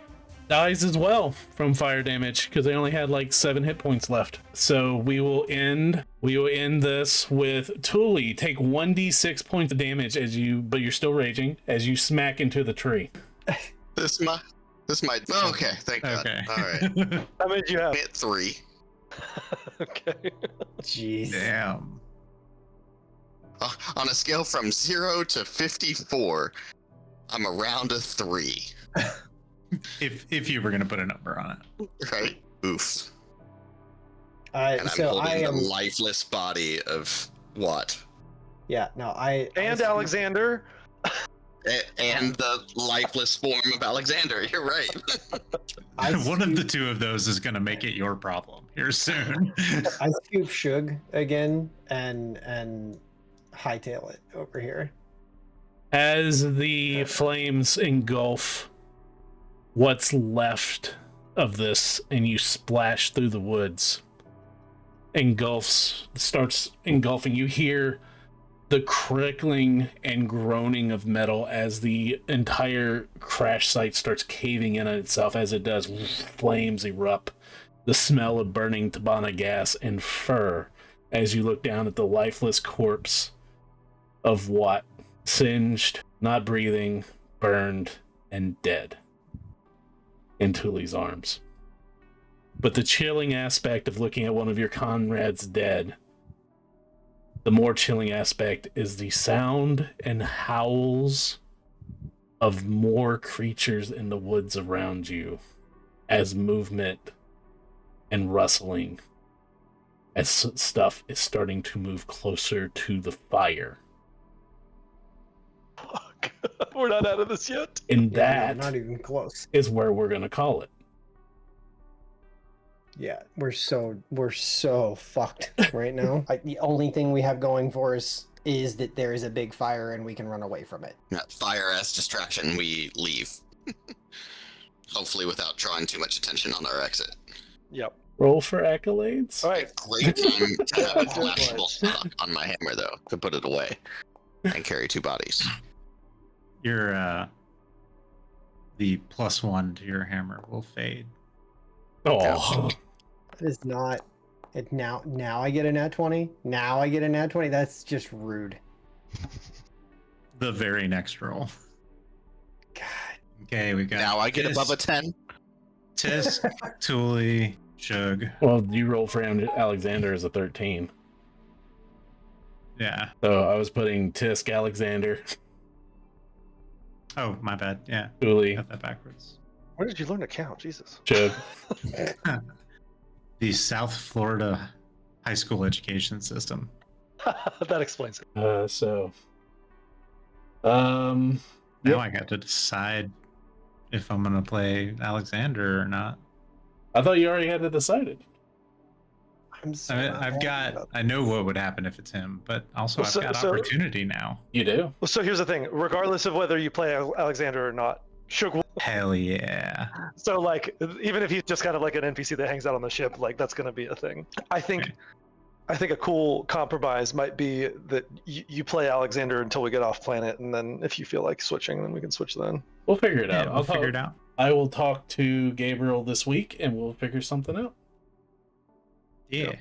dies as well from fire damage because they only had like 7 hit points left. So we will end this with Thule. Take 1d6 points of damage but you're still raging as you smack into the tree. This might. Oh, okay, thank God. Okay. All right. How many do you have? Hit 3. Okay. Jeez. Damn. On a scale from 0 to 54, I'm around a 3. If you were gonna put a number on it. Right? Oof. And I'm So I holding am. the lifeless body of Watt. Yeah. No. And Alexander. And the lifeless form of Alexander. You're right. One of the two of those is gonna make it your problem here soon. I scoop Shug again and hightail it over here. As the flames engulf what's left of this and you splash through the woods, starts engulfing, you hear the crickling and groaning of metal as the entire crash site starts caving in on itself. As it does, flames erupt, the smell of burning Tabana gas and fur as you look down at the lifeless corpse of Watt, singed, not breathing, burned, and dead in Thule's arms. But the chilling aspect of looking at one of your comrades dead, the more chilling aspect is the sound and howls of more creatures in the woods around you as movement and rustling as stuff is starting to move closer to the fire. Fuck. We're not out of this yet. And Yeah, that not even close. is where we're going to call it. Yeah, we're so fucked right now. The only thing we have going for us is that there is a big fire and we can run away from it. That fire as distraction, we leave. Hopefully without drawing too much attention on our exit. Yep. Roll for accolades. All right. Great time to have a collapsible stock on my hammer, though, to put it away and carry 2 bodies. Your the +1 to your hammer will fade. Oh, It is not. It now I get a nat 20. Now I get a nat 20. That's just rude. The very next roll. God. Okay, we got. Now I get this. above a 10. Tisk, Thule, Shug. Well, you rolled for Alexander as a 13. Yeah. So I was putting Tisk, Alexander, Oh, my bad. Yeah. Thule, Got that backwards. Where did you learn to count? Jesus. Chug. The South Florida high school education system. That explains it. Now Yep. I got to decide if I'm gonna play Alexander or not. I thought you already had it decided. I'm so I, not I've happy got. about I know what would happen if it's him, but also Well, I've got opportunity now. You do? Well, so here's the thing. Regardless of whether you play Alexander or not, Shug will. Hell yeah! So like, even if he's just kind of like an NPC that hangs out on the ship, like that's gonna be a thing. I think a cool compromise might be that you play Alexander until we get off planet, and then if you feel like switching, then we can switch then. We'll figure it Yeah, out. we'll figure it out. I will talk to Gabriel this week and we'll figure something out. Yeah.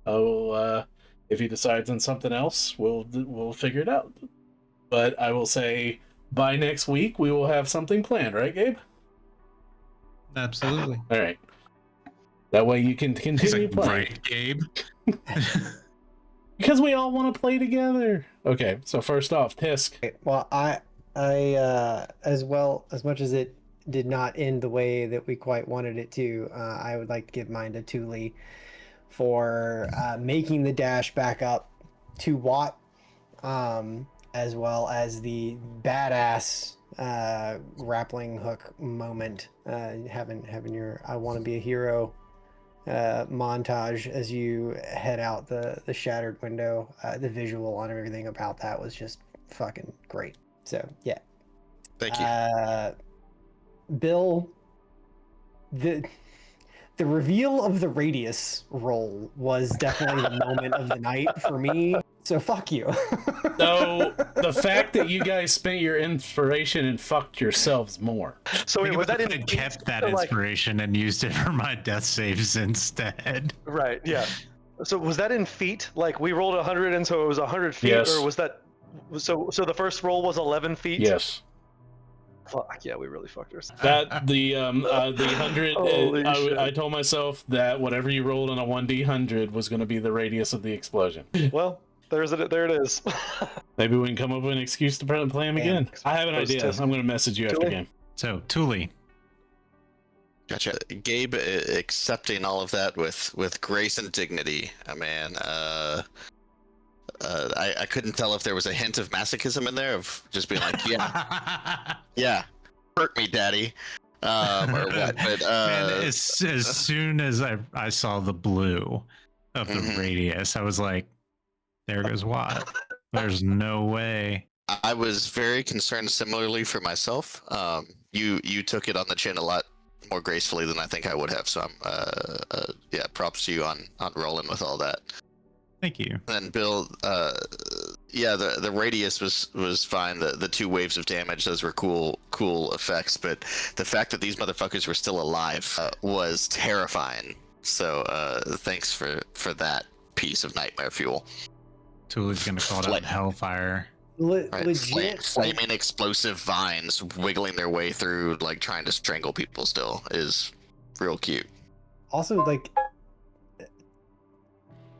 I will, if he decides on something else, we'll figure it out. But I will say by next week we will have something planned, right, Gabe? Absolutely. All right. That way you can He's continue like, playing. right, Gabe. Because we all want to play together. Okay, so first off, Tisk. it. Well, I as much as it did not end the way that we quite wanted it to, I would like to give mine to Thule for making the dash back up to Watt, as well as the badass grappling hook moment, having your "I want to be a hero" montage as you head out the shattered window. The visual on everything about that was just fucking great. So yeah, Thank you. Bill, the reveal of the radius roll was definitely the moment of the night for me. So fuck you. So the fact that you guys spent your inspiration and fucked yourselves more. So wait, was that in I kept that so, like- inspiration and used it for my death saves instead. Right, yeah. So was that in feet? Like we rolled 100 and so it was 100 feet, Yes. or was that? So the first roll was 11 feet. Yes. Fuck yeah, we really fucked ourselves. That the 100. Holy shit. I told myself that whatever you rolled on a 1d100 was going to be the radius of the explosion. Well, there it is. Maybe we can come up with an excuse to play them again. I have an Those idea. tests- I'm going to message you after Julie? game. So, Thule. Gotcha. Gabe accepting all of that with grace and dignity. Man, I couldn't tell if there was a hint of masochism in there, of just being like, yeah, hurt me, daddy, or what. But Man, as soon as I saw the blue of the Mhm. radius, I was like, there goes Watt. There's no way. I was very concerned similarly for myself. You took it on the chin a lot more gracefully than I think I would have. So I'm yeah, props to you on rolling with all that. Thank you. And Bill, yeah, the radius was fine. The two waves of damage, those were cool effects. But the fact that these motherfuckers were still alive was terrifying. So thanks for that piece of nightmare fuel. Thule's gonna call it out Hellfire. Right? Legit. Flaming explosive vines wiggling their way through, like trying to strangle people. Still is real cute. Also, like,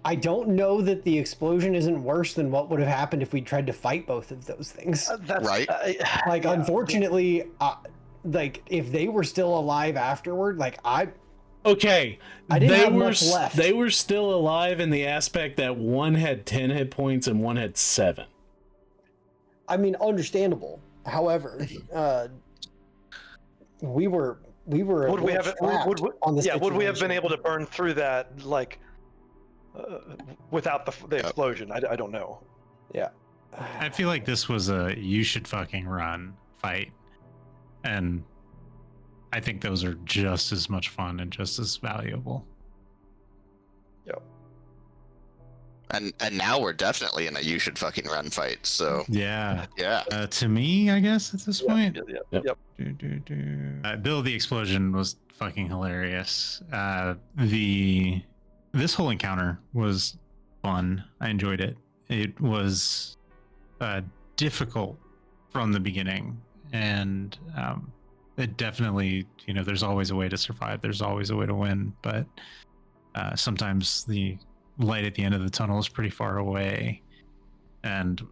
I don't know that the explosion isn't worse than what would have happened if we tried to fight both of those things. That's Right. Like, yeah. unfortunately, like, if they were still alive afterward, like, Okay, I didn't they have were much left. they were still alive in the aspect that one had 10 hit points and one had 7. I mean, understandable. However, we were Would we have trapped on the yeah? Would we have been situation. able to burn through that like without the explosion? I don't know. Yeah. I feel like this was a you should fucking run fight. And I think those are just as much fun and just as valuable. Yep. And now we're definitely in a you should fucking run fight. So Yeah. yeah. To me, I guess at this point. Yep. Bill, the explosion was fucking hilarious. This whole encounter was fun. I enjoyed it. It was difficult from the beginning, and it definitely, there's always a way to survive. There's always a way to win, but sometimes the light at the end of the tunnel is pretty far away. And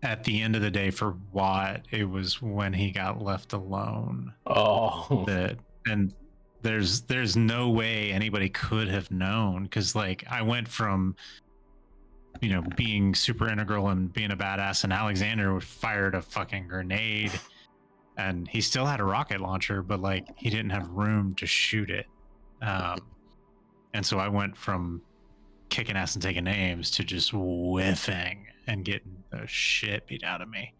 at the end of the day, for Watt, it was when he got left alone. Oh, And there's no way anybody could have known, because like I went from being super integral and being a badass, and Alexander fired a fucking grenade, and he still had a rocket launcher, but like he didn't have room to shoot it. And so I went from kicking ass and taking names to just whiffing and getting the shit beat out of me.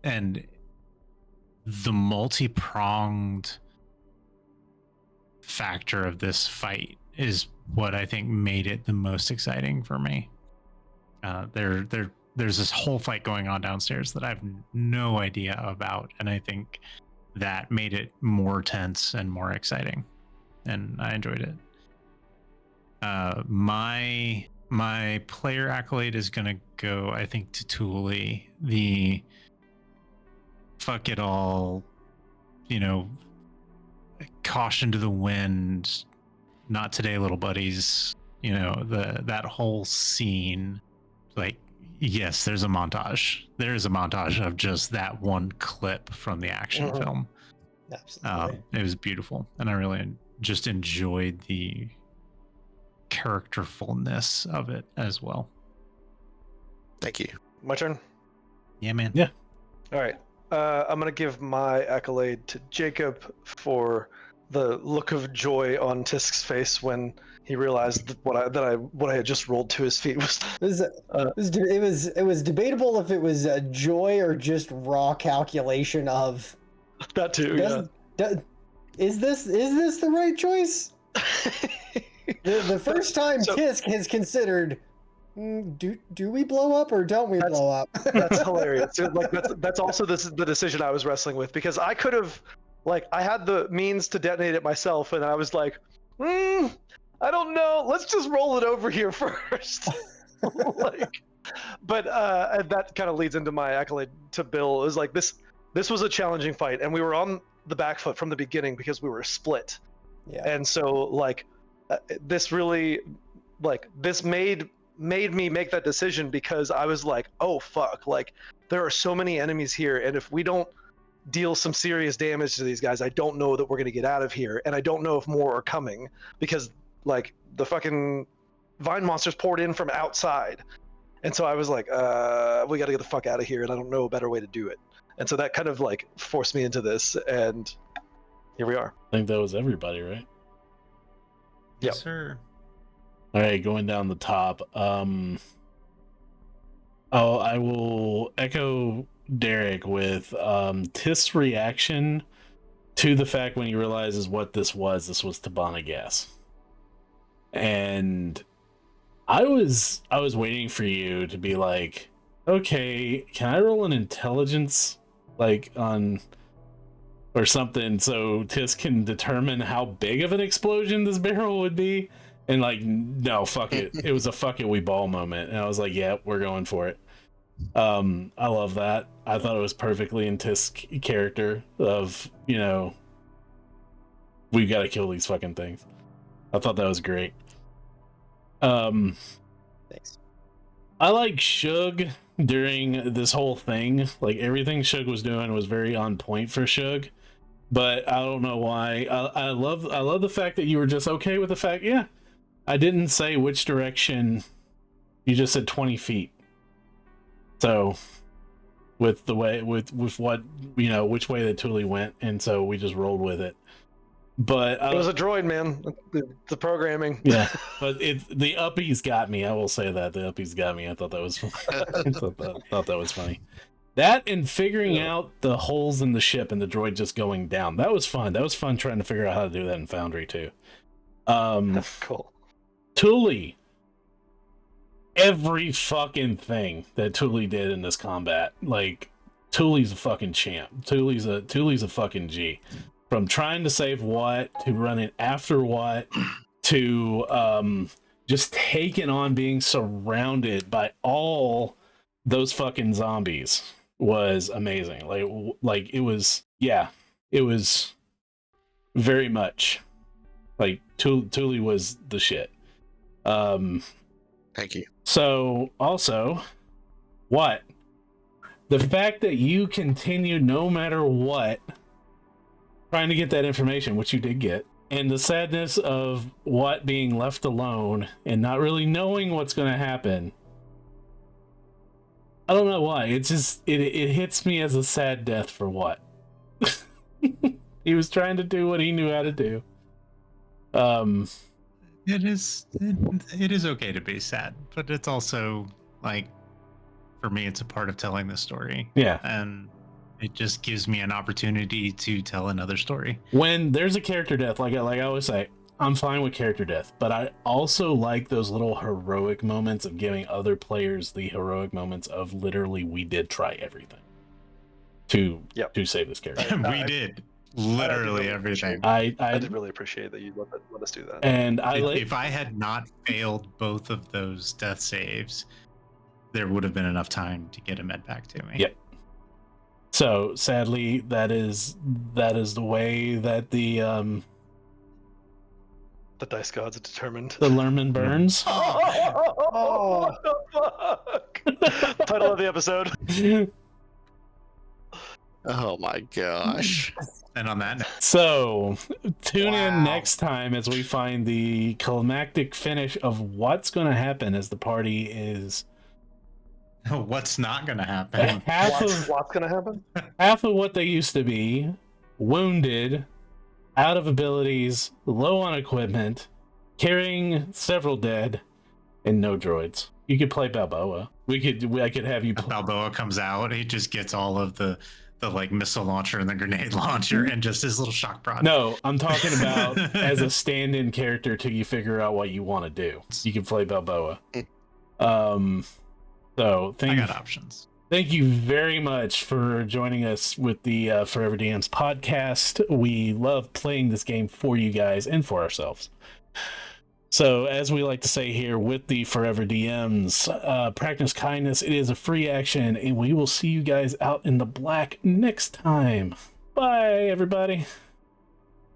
And the multi-pronged factor of this fight is what I think made it the most exciting for me. There's this whole fight going on downstairs that I have no idea about, and I think that made it more tense and more exciting, and I enjoyed it. My player accolade is gonna go, I think, to Thule. The fuck it all, caution to the wind, not today, little buddies. That whole scene. Like, yes, there's a montage. There is a montage of just that one clip from the action film. Absolutely. It was beautiful, and I really just enjoyed the characterfulness of it as well. Thank you. My turn. Yeah, man. Yeah. All right. I'm gonna give my accolade to Jacob for the look of joy on Tisk's face when he realized that what I had just rolled to his feet was. It was debatable if it was a joy or just raw calculation of. That too. Is this the right choice? The first time Tisk has considered, do we blow up or don't we blow up? That's hilarious. Like that's also the decision I was wrestling with, because I could have, like, I had the means to detonate it myself, and I was like, I don't know. Let's just roll it over here first. But that kind of leads into my accolade to Bill. It was like this was a challenging fight, and we were on the back foot from the beginning because we were split. Yeah. And so like this really, like, this made me make that decision, because I was like, oh fuck, like there are so many enemies here, and if we don't deal some serious damage to these guys, I don't know that we're going to get out of here, and I don't know if more are coming, because like the fucking vine monsters poured in from outside. And so I was like, we got to get the fuck out of here, and I don't know a better way to do it. And so that kind of like forced me into this, and here we are. I think that was everybody, right? Yes, sir. All right, going down the top. I will echo Derek with Tisk's reaction to the fact when he realizes what this was. This was Tabana gas, and I was waiting for you to be like, okay, can I roll an intelligence, like on or something, so Tisk can determine how big of an explosion this barrel would be? And like, no, fuck it. It was a fuck it, we ball moment. And I was like, yeah, we're going for it. I love that. I thought it was perfectly in Tisk's character of, we've got to kill these fucking things. I thought that was great. Thanks. I like Shug during this whole thing. Like, everything Shug was doing was very on point for Shug. But I don't know why. I love the fact that you were just okay with the fact, yeah, I didn't say which direction. You just said 20 feet. So with the way with what which way the Thule went, and so we just rolled with it. But it was a droid, man. The programming. Yeah, but the uppies got me. I will say that the uppies got me. I thought that was thought that was funny. That and figuring out the holes in the ship and the droid just going down. That was fun. That was fun trying to figure out how to do that in Foundry too. Cool. Thule. Every fucking thing that Thule did in this combat, like, Thule's a fucking champ. Thule's a fucking G. From trying to save Watt to running after Watt to just taking on being surrounded by all those fucking zombies. was amazing. Like it was, yeah, it was very much like Thule was the shit. Thank you. So also, what? The fact that you continue no matter what trying to get that information, which you did get, and the sadness of what being left alone and not really knowing what's going to happen. I don't know why. It's just it hits me as a sad death for what. He was trying to do what he knew how to do. It is okay to be sad, but it's also like, for me, it's a part of telling the story. Yeah. And it just gives me an opportunity to tell another story. When there's a character death, like I always say, I'm fine with character death, but I also like those little heroic moments of giving other players the heroic moments of literally we did try everything to save this character. We did literally everything. I did really appreciate that you let us do that. And if I had not failed both of those death saves, there would have been enough time to get a med back to me. Yep. So sadly, that is the way that the dice gods are determined. The Lerman burns. Oh, what the fuck? Title of the episode. Oh my gosh. And on that note, so tune in next time as we find the climactic finish of what's going to happen as the party is what's not going to happen. What's going to happen? Half of what they used to be, wounded, out of abilities, low on equipment, carrying several dead, and no droids. You could play Balboa. I could have you. Balboa comes out. He just gets all of the like missile launcher and the grenade launcher and just his little shock prod. No, I'm talking about as a stand-in character till you figure out what you want to do. You can play Balboa. So I got options. Thank you very much for joining us with the Forever DMs podcast. We love playing this game for you guys and for ourselves. So, as we like to say here with the Forever DMs, practice kindness. It is a free action, and we will see you guys out in the black next time. Bye, everybody.